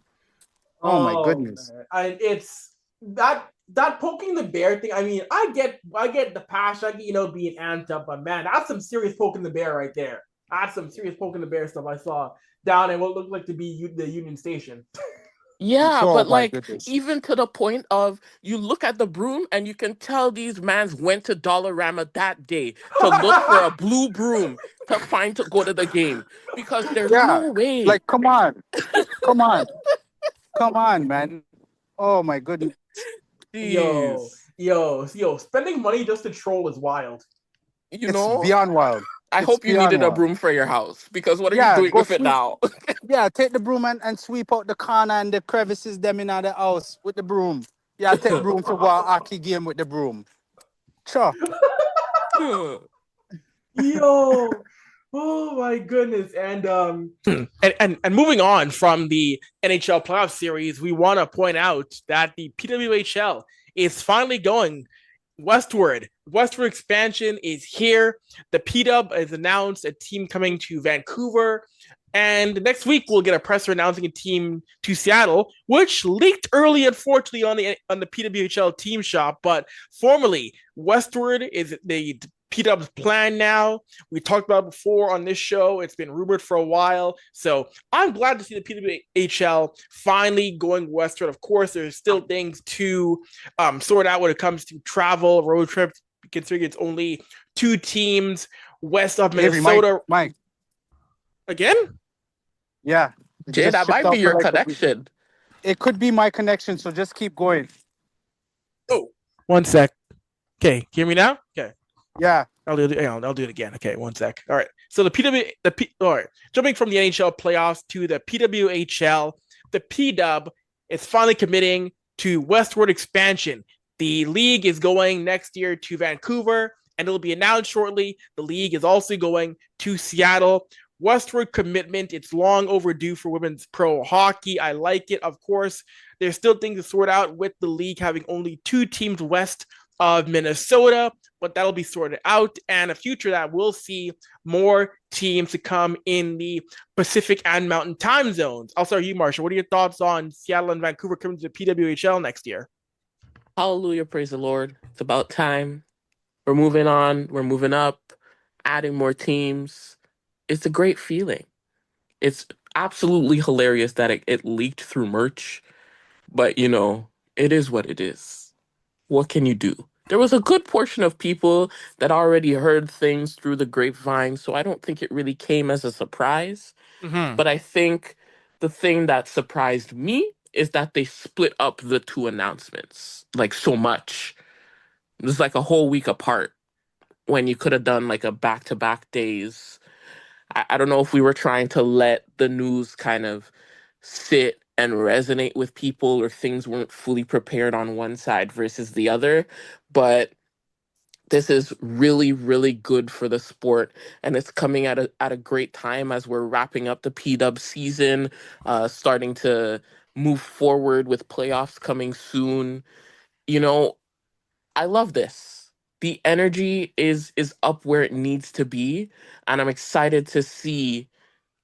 Oh my Oh goodness. man, it's that poking the bear thing. I mean, I get the passion, I get being amped up, but man, that's some serious poking the bear right there. That's some serious poking the bear stuff I saw down in what looked like to be the Union Station. Yeah, Oh but my like goodness. even to the point of you look at the broom and you can tell these mans went to Dollarama that day to look for a blue broom to find to go to the game because there's Yeah. no way. Like, come on. Come on. Come on, man. Oh my goodness. yo, Jeez. yo, spending money just to troll is wild. You It's know, beyond wild. I It's hope you beyond needed a wild. broom for your house because what are you Yeah, doing go with it sweep. now? Yeah, take the broom and sweep out the corner and the crevices them in the house with the broom. Yeah, take the broom to go a hockey game with the broom. Sure. Yo, oh my goodness. And moving on from the NHL playoff series, we want to point out that the PWHL is finally going westward. Westward expansion is here. The PW has announced a team coming to Vancouver. And next week we'll get a presser announcing a team to Seattle, which leaked early, unfortunately, on the PWHL team shop. But formally, Westward is the P-Dub's plan now. We talked about it before on this show. It's been rumored for a while. So I'm glad to see the PWHL finally going westward. Of course, there's still things to sort out when it comes to travel, road trips, considering it's only two teams west of Avery, Mike, Minnesota. Mike. Again? Yeah. It Jay, just that shipped might be out for your like a week. connection. It could be my connection, so just keep going. Oh, one sec. Okay, hear me now? Okay. Yeah. I'll do it again. Okay, one sec. All right. So all right. Jumping from the NHL playoffs to the PWHL, the P-Dub is finally committing to westward expansion. The league is going next year to Vancouver, and it'll be announced shortly. The league is also going to Seattle. Westward commitment. It's long overdue for women's pro hockey. I like it. Of course, there's still things to sort out with the league having only two teams west of Minnesota, but that'll be sorted out. And a future that we'll see more teams to come in the Pacific and Mountain time zones. I'll start with you, Marshall. What are your thoughts on Seattle and Vancouver coming to the PWHL next year? Hallelujah, praise the Lord. It's about time. We're moving on, we're moving up, adding more teams. It's a great feeling. It's absolutely hilarious that it leaked through merch, but it is what it is. What can you do? There was a good portion of people that already heard things through the grapevine, so I don't think it really came as a surprise. Hmm. But I think the thing that surprised me is that they split up the two announcements like so much. It was like a whole week apart when you could have done like a back to back days. I don't know if we were trying to let the news kind of sit and resonate with people, or things weren't fully prepared on one side versus the other. But this is really, really good for the sport, and it's coming at a great time as we're wrapping up the P-Dub season, starting to move forward with playoffs coming soon. You know, I love this. The energy is up where it needs to be, and I'm excited to see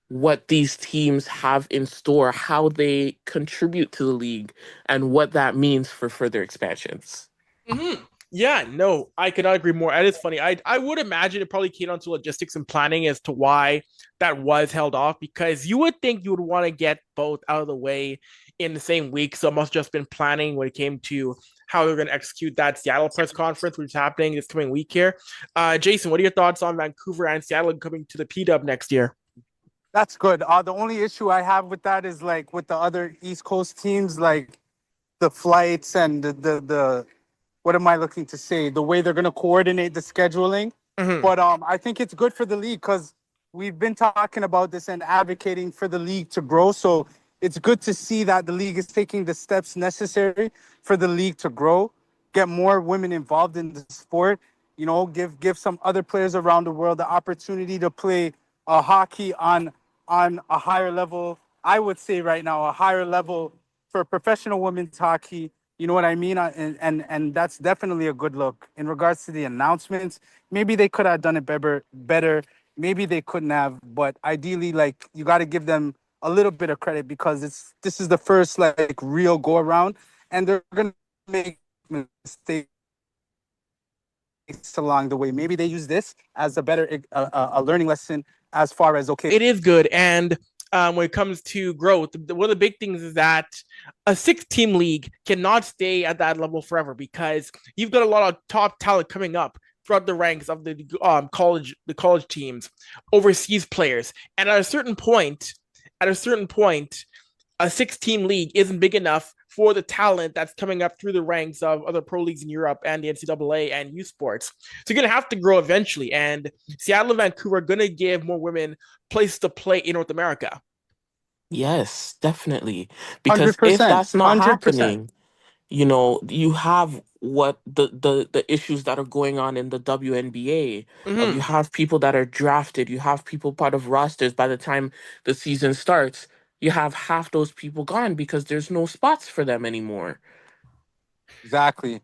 what these teams have in store, how they contribute to the league, and what that means for further expansions. Hmm. Yeah, no, I could not agree more. It is funny. I would imagine it probably came down to logistics and planning as to why that was held off, because you would think you would want to get both out of the way in the same week. So it must have just been planning when it came to how they're going to execute that Seattle press conference, which is happening this coming week here. Jason, what are your thoughts on Vancouver and Seattle coming to the P Dub next year? That's good. The only issue I have with that is like with the other East Coast teams, like the flights and the what am I looking to say? The way they're going to coordinate the scheduling. Hmm. But I think it's good for the league because we've been talking about this and advocating for the league to grow. So it's good to see that the league is taking the steps necessary for the league to grow, get more women involved in the sport. Give some other players around the world the opportunity to play hockey on a higher level. I would say right now a higher level for professional women's hockey. You know what I mean? And that's definitely a good look. In regards to the announcements, maybe they could have done it better. Maybe they couldn't have, but ideally, like you got to give them a little bit of credit because this is the first like real go around, and they're gonna make mistakes along the way. Maybe they use this as a better a learning lesson as far as okay. It is good. And when it comes to growth, one of the big things is that a 6 team league cannot stay at that level forever, because you've got a lot of top talent coming up throughout the ranks of the college teams, overseas players, and at a certain point, a 6 team league isn't big enough for the talent that's coming up through the ranks of other pro leagues in Europe and the NCAA and U Sports. So you're going to have to grow eventually. And Seattle and Vancouver are going to give more women places to play in North America. Yes, definitely. Hundred Because if percent, that's not 100%. happening, you have what the issues that are going on in the WNBA. You Mm-hmm. have people that are drafted, you have people part of rosters. By the time the season starts, you have half those people gone because there's no spots for them anymore. Exactly.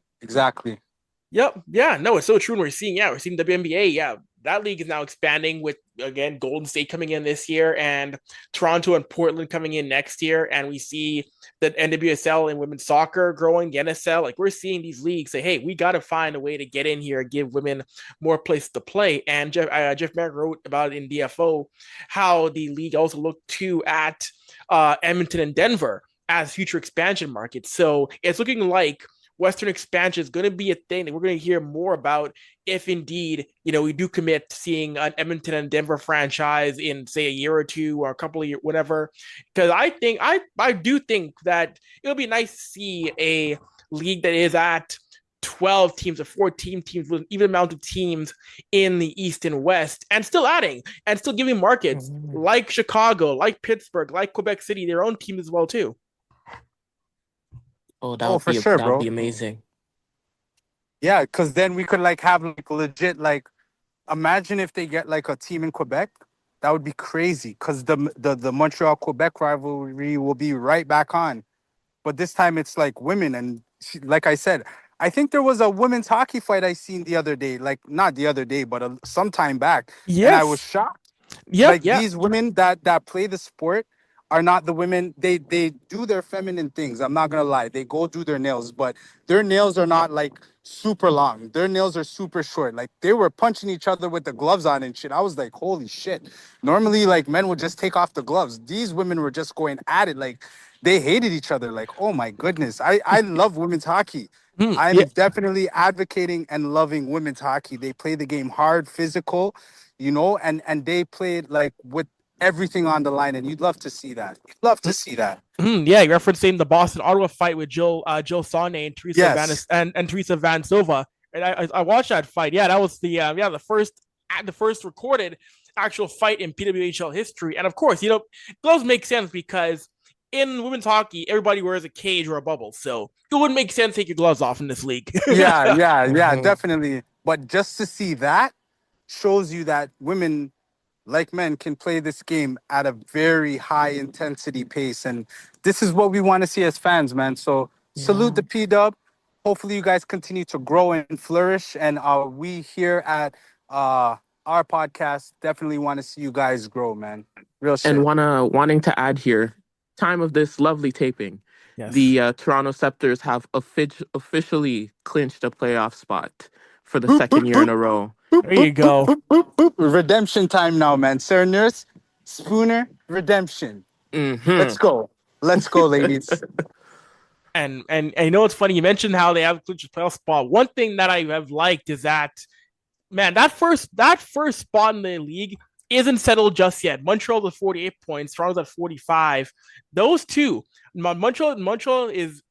Yep. Yeah. No, it's so true. And we're seeing WNBA. Yeah. That league is now expanding with, again, Golden State coming in this year and Toronto and Portland coming in next year. And we see the NWSL and women's soccer growing, the NSL. Like, we're seeing these leagues say, hey, we got to find a way to get in here and give women more places to play. And Jeff Merrick wrote about it in DFO how the league also looked to at Edmonton and Denver as future expansion markets. So it's looking like Western expansion is going to be a thing that we're going to hear more about if indeed, we do commit to seeing an Edmonton and Denver franchise in, say, a year or two or a couple of years, whatever. Because I do think that it'll be nice to see a league that is at 12 teams or 14 teams with an even amount of teams in the East and West, and still adding and still giving markets Mhm. like Chicago, like Pittsburgh, like Quebec City, their own team as well too. Oh, Oh, for sure, that would bro. be amazing. Yeah, because then we could like have like legit like imagine if they get like a team in Quebec. That would be crazy because the Montreal Quebec rivalry will be right back on. But this time it's like women and like I said, I think there was a women's hockey fight I seen the other day, like not the other day, but some time back, and I was Yes. shocked. Yep. Like Yeah. these women that play the sport are not the women. They do their feminine things. I'm not gonna lie. They go do their nails, but their nails are not like super long. Their nails are super short. Like they were punching each other with the gloves on and shit. I was like, holy shit. Normally, like men would just take off the gloves. These women were just going at it. Like they hated each other. Like, oh my goodness. I love women's hockey. Yeah. I'm definitely advocating and loving women's hockey. They play the game hard, physical, and they played like with everything on the line, and you'd love to see that. You'd love to see that. Yeah, you're referencing the Boston Ottawa fight with Jill Saune and Teresa Yes. and Teresa Van Silva. And I watched that fight. Yeah, that was the first recorded actual fight in PWHL history. And of course, gloves make sense because in women's hockey, everybody wears a cage or a bubble. So it wouldn't make sense to take your gloves off in this league. Yeah, definitely. But just to see that shows you that women, like men, can play this game at a very high intensity pace. And this is what we want to see as fans, man. So salute the P-Dub. Hopefully you guys continue to grow and flourish. And we here at our podcast definitely want to see you guys grow, man. Real shit. And wanting to add here, time of this lovely taping, Yes. the Toronto Scepters have officially clinched a playoff spot for the second year in a row. There you go. Redemption time now, man. Sir Nurse, Spooner, redemption. Let's go, ladies. And you know what's funny? You mentioned how they have clinched a playoff spot. One thing that I have liked is that, man, that first spot in the league isn't settled just yet. Montreal's at 48 points, Toronto's at 45. Those two, Montreal is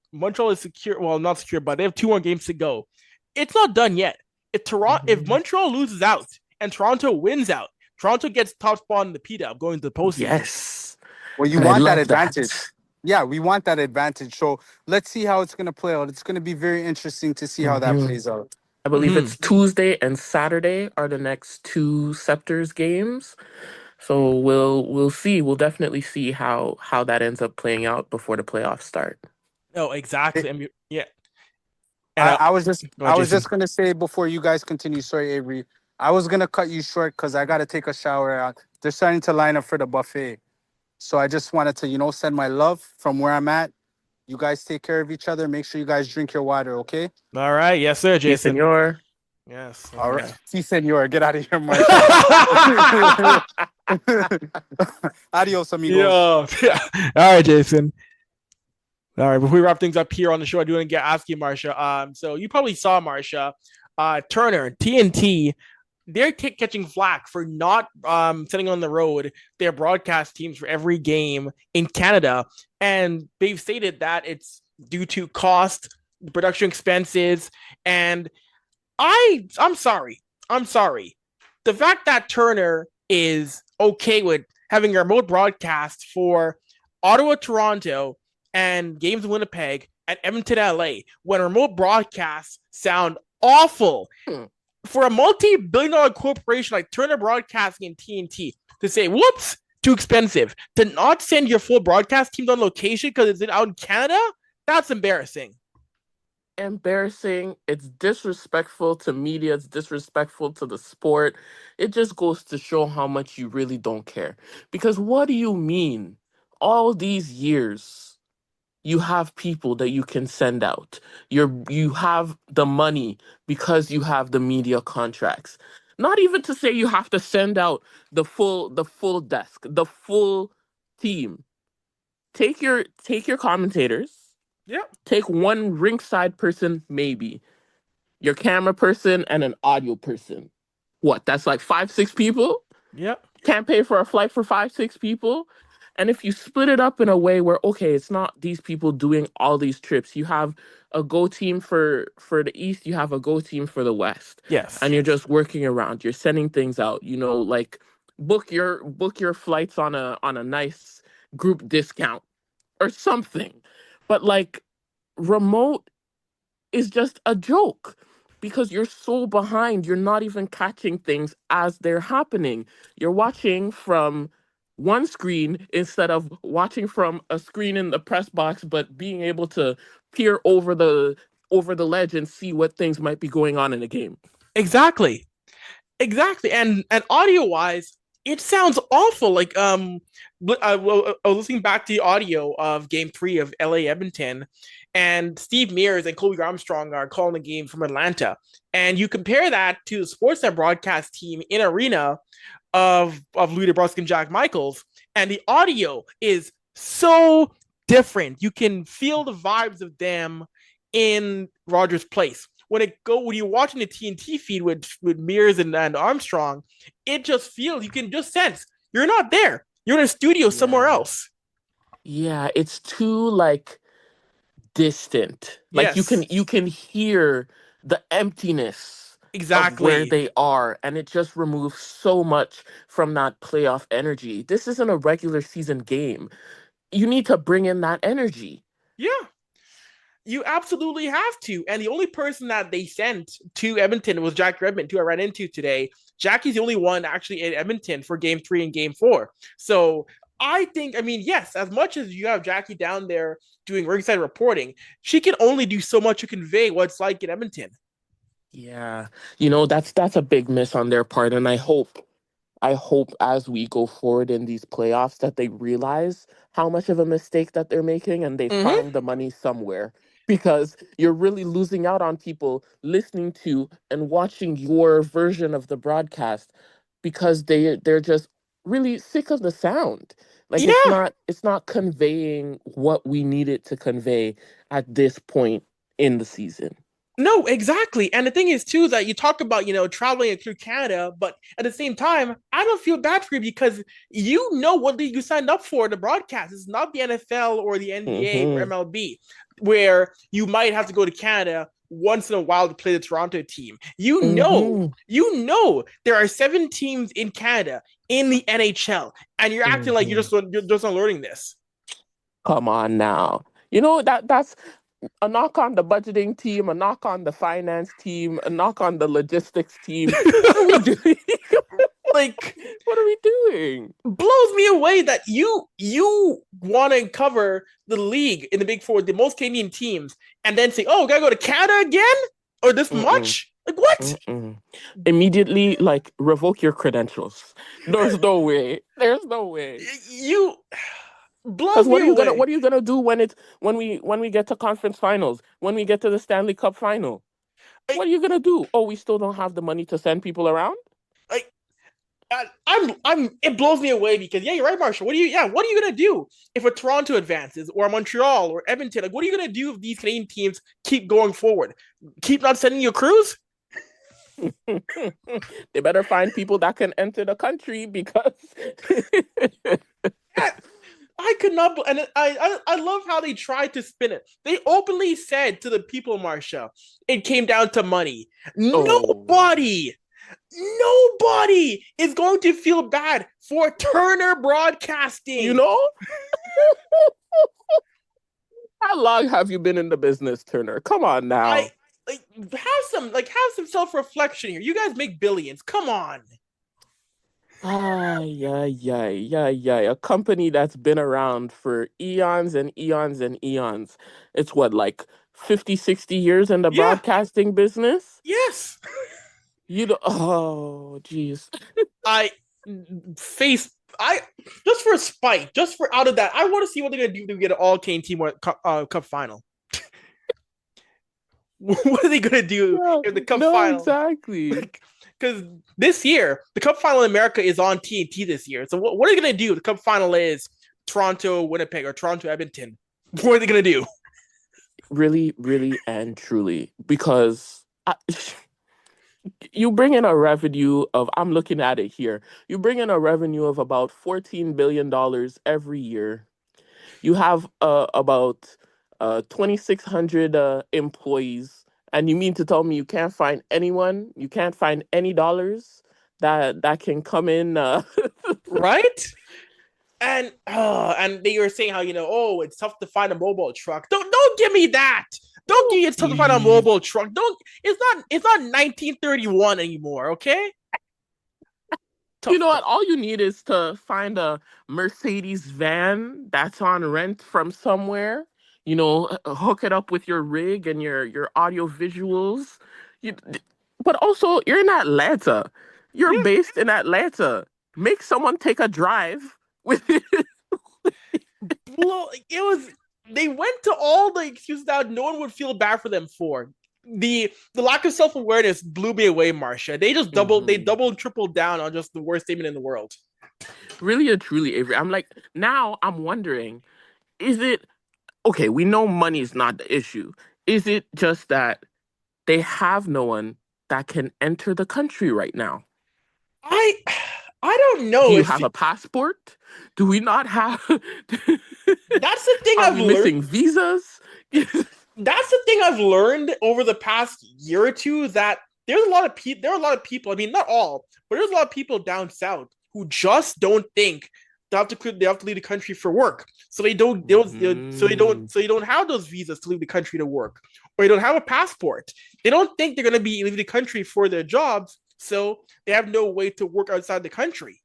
secure. Well, not secure, but they have 2 more games to go. It's not done yet. If Montreal loses out and Toronto wins out, Toronto gets top spot in the P-Dub going to the postseason. Yes. Well, you want that advantage. Yeah, we want that advantage. So let's see how it's going to play out. It's going to be very interesting to see how that plays out. I believe it's Tuesday and Saturday are the next 2 Scepters games. So we'll see. We'll definitely see how that ends up playing out before the playoffs start. Oh, exactly. Yeah. I was just gonna say before you guys continue. Sorry, Avery. I was gonna cut you short because I gotta take a shower. They're starting to line up for the buffet, so I just wanted to send my love from where I'm at. You guys take care of each other. Make sure you guys drink your water, okay? All right. Yes, sir, Jason. Sí, senor. Yes. All right. Sí, senor. Get out of here, Mike. Adios, amigos. Yeah. All right, Jason. All right. Before we wrap things up here on the show, I do want to ask you, Marsha. So you probably saw Marsha, Turner, TNT. They're catching flack for not sending on the road their broadcast teams for every game in Canada, and they've stated that it's due to cost, production expenses, and I'm sorry. The fact that Turner is okay with having a remote broadcast for Ottawa, Toronto, and games in Winnipeg and Edmonton, LA, when remote broadcasts sound awful. For a multi-billion-dollar corporation like Turner Broadcasting and TNT to say, whoops, too expensive, to not send your full broadcast teams on location because it's out in Canada, that's embarrassing. Embarrassing. It's disrespectful to media. It's disrespectful to the sport. It just goes to show how much you really don't care. Because what do you mean? All these years, you have people that you can send out. You have the money because you have the media contracts. Not even to say you have to send out the full desk, the full team. Take your commentators. Yep. Take one ringside person, maybe. Your camera person and an audio person. What? That's like 5-6 people? Yep. Can't pay for a flight for 5-6 people? And if you split it up in a way where, okay, it's not these people doing all these trips. You have a go team for the East, you have a go team for the West. Yes. And you're just working around. You're sending things out, like book your flights on a nice group discount or something. But like remote is just a joke because you're so behind. You're not even catching things as they're happening. You're watching from one screen instead of watching from a screen in the press box, but being able to peer over the ledge and see what things might be going on in a game. Exactly. And audio wise, It sounds awful. I was listening back to the audio of Game Three of LA Edmonton, and Steve Mears and Colby Armstrong are calling the game from Atlanta. And you compare that to the Sportsnet broadcast team in arena of Louis DeBrusque and Jack Michaels, and the audio is so different. You can feel the vibes of them in Rogers Place. When you're watching the TNT feed with Mears and Armstrong, it just feels, you can just sense you're not there. You're in a studio somewhere Yeah. else. Yeah, it's too like distant. Like Yes, you can hear the emptiness of where exactly. they are, and it just removes so much from that playoff energy. This isn't a regular season game. You need to bring in that energy. Yeah, you absolutely have to. And the only person that they sent to Edmonton was Jack Redmond, who I ran into today. Jackie's the only one actually in Edmonton for game three and game four. So I think, I mean, yes, as much as you have Jackie down there doing ringside reporting, she can only do so much to convey what it's like in Edmonton. Yeah. That's a big miss on their part, and I hope as we go forward in these playoffs that they realize how much of a mistake that they're making and they Mm-hmm. find the money somewhere, because you're really losing out on people listening to and watching your version of the broadcast because they're just really sick of the sound. Like Yeah, it's not conveying what we need it to convey at this point in the season. no, exactly. And the thing is too that you talk about, traveling through Canada, but at the same time, I don't feel bad for you because you know what league you signed up for to broadcast. It's not the NFL or the NBA or Hmm. MLB, where you might have to go to Canada once in a while to play the Toronto team. Hmm. There are seven teams in Canada in the NHL, and you're acting like Hmm. you're just not learning this. Come on now. That's a knock on the budgeting team, a knock on the finance team, a knock on the logistics team. What are we doing? Like, What are we doing? blows me away that you want to cover the league in the Big Four, the most Canadian teams, and then say, "Oh, we gotta go to Canada again, or this Mm-mm, much." Like what? mm-mm. Immediately, like, revoke your credentials. There's no way. There's no way. You blows Because me what away. are you gonna do when we get to conference finals, when we get to the Stanley Cup final? Like, What are you gonna do? Oh, we still don't have the money to send people around? like it blows me away because yeah, you're right, Marshall. What are you gonna do if a Toronto advances or Montreal or Edmonton? Like, what are you gonna do if these Canadian teams keep going forward? Keep not sending you crews? They better find people that can enter the country because I, I could not, and I love how they tried to spin it. They openly said to the people, Marsha, it came down to money. oh, Nobody is going to feel bad for Turner you Broadcasting. know, how long have you been in the business, Turner? Come on I now. have some self reflection here. You guys make billions. Come on. Ah, yeah, yeah, yeah, yeah. A company that's been around for eons and eons and eons. It's what, like 50, 60 years in the Yeah. broadcasting business? Yes. Oh, geez. I face. I just for spite, just for out of that. I want to see what they're gonna do to get an all Kane team cup final. What are they gonna do No, in the cup no, final? exactly. Like, because this year the cup final in America is on TNT this year. So what are they gonna do? The cup final is Toronto, Winnipeg, or Toronto, Edmonton. What are they gonna do? Really, really, and truly, because you bring in a revenue of, I'm looking at it here, you bring in a revenue of about $14 billion every year. You have about 2,600 employees, and you mean to tell me you can't find anyone, you can't find any dollars that can come in? Right? And they were saying how it's tough to find a mobile truck. Don't give me that. Don't give me it's tough to find a Jeez. mobile truck. Don't it's not 1931 anymore. Okay, You tough know what? though. All you need is to find a Mercedes van that's on rent from somewhere. Hook it up with your rig and your audio visuals. You, but also, you're in Atlanta. You're Yeah, based in Atlanta. Make someone take a drive with Well, it was they went to all the excuses that no one would feel bad for them for. The lack of self awareness blew me away, Marcia. They just doubled and tripled down on just the worst statement in the world. really and truly, Avery. I'm like, now I'm wondering, is it okay? We know money is not the issue. Is it just that they have no one that can enter the country right now? I I don't Do know you if have a passport? Do we not have? that's the thing Are I've we learned. missing visas? That's the thing I've learned over the past year or two that there's a lot of people. There are a lot of people. I mean, not all, but there's a lot of people down south who just don't think they have to leave the country for work. So they don't have those visas to leave the country to work, or they don't have a passport. They don't think they're going to be leaving the country for their jobs, so they have no way to work outside the country.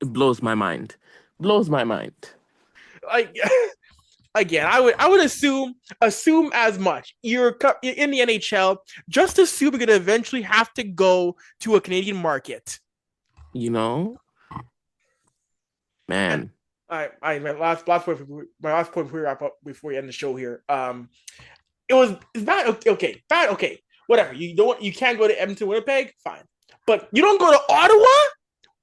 It blows my mind. Blows my mind. Like again, I would assume as much. You're in the NHL, just assume you're gonna eventually have to go to a Canadian market. You know, And man. I my last point before we wrap up before we end the show here. It's bad. Okay, bad. Okay, whatever. You can't go to Edmonton, Winnipeg. Fine, but you don't go to Ottawa.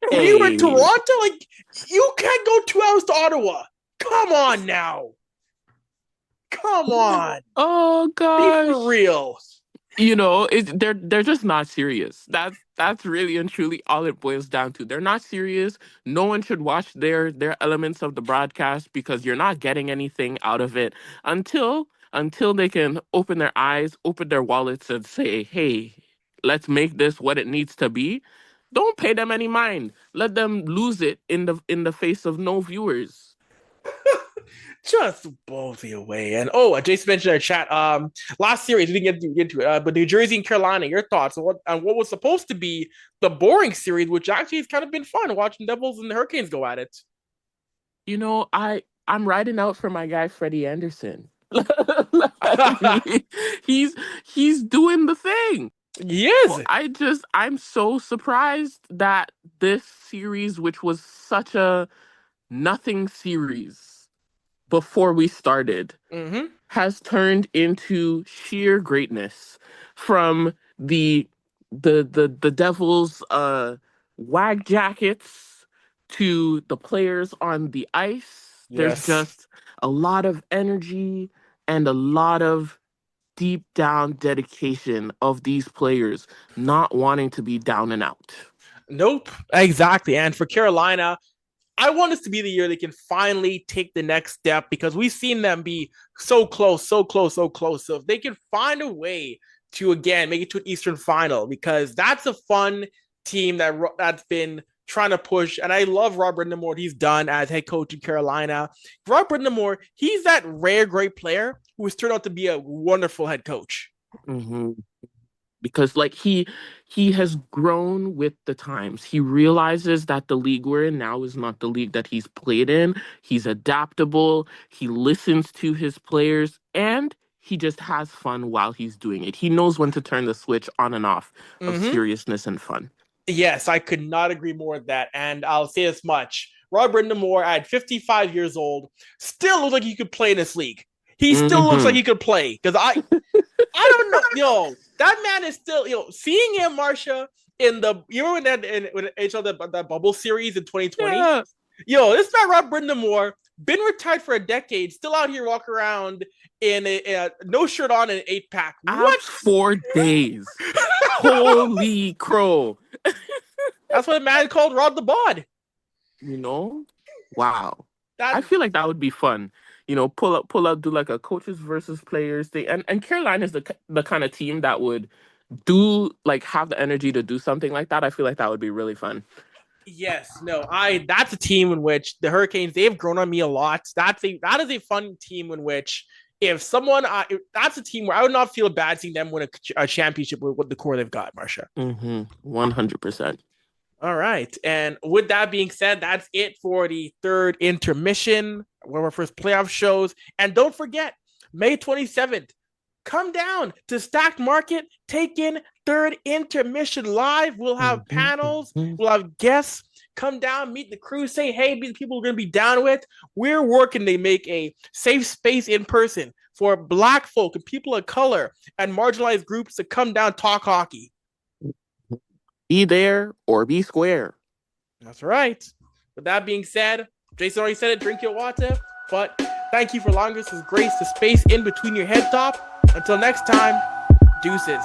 When you were in Hey. Toronto, like you can't go 2 hours to Ottawa. Come on now. Come on. Oh Be gosh. for real. They're just not serious. That's really and truly all it boils down to. They're not serious. No one should watch their elements of the broadcast because you're not getting anything out of it until they can open their eyes, open their wallets, and say, "Hey, let's make this what it needs to be." Don't pay them any mind. Let them lose it in the face of no viewers. Just blows me away. And Jason mentioned in our chat. Last series we didn't get into it, but New Jersey and Carolina. Your thoughts on what was supposed to be the boring series, which actually has kind of been fun watching Devils and the Hurricanes go at it. I'm riding out for my guy Freddie Anderson. Like, he's doing the thing. Yes. I'm so surprised that this series, which was such a nothing series before we started, Mm-hmm. has turned into sheer greatness from the Devils wag jackets to the players on the ice. There's Yes. just a lot of energy and a lot of deep down dedication of these players not wanting to be down and out. Nope. Exactly. And for Carolina, I want this to be the year they can finally take the next step because we've seen them be so close, so close, so close. So if they can find a way to again make it to an Eastern final, because that's a fun team that's been trying to push. And I love Rob Brind'Amour, what he's done as head coach in Carolina. Rob Brind'Amour, he's that rare great player who has turned out to be a wonderful head coach. Mm-hmm. Because like he has grown with the times. He realizes that the league we're in now is not the league that he's played in. He's adaptable. He listens to his players and he just has fun while he's doing it. He knows when to turn the switch on and off of seriousness and fun. Yes, I could not agree more with that. And I'll say this much. Rob Brind'Amour at 55 years old still looks like he could play in this league. He still looks like he could play. Because I don't know. That man is still, seeing him, Marcia, you remember when that bubble series in 2020? Yeah. This man, Rob Brind'Amour, been retired for a decade, still out here walking around in a no shirt on and an 8-pack. What? 4 days. Holy crow. That's what a man called Rod the Bod. Wow. I feel like that would be fun. Pull up, do like a coaches versus players thing. And Carolina is the kind of team that would have the energy to do something like that. I feel like that would be really fun. Yes, no, that's a team in which the Hurricanes, they've grown on me a lot. That is a fun team in which that's a team where I would not feel bad seeing them win a championship with the core they've got, Marcia. 100%. All right. And with that being said, that's it for the third intermission, one of our first playoff shows. And don't forget, May 27th, come down to Stacked Market, take in third intermission live. We'll have panels, we'll have guests. come down, meet the crew, say hey, be the people we're going to be down with. We're working to make a safe space in person for Black folk and people of color and marginalized groups to come down, talk hockey. Be there or be square. That's right. With that being said, Jason already said it, drink your water, but thank you for allowing us to grace the space in between your head top. Until next time, deuces.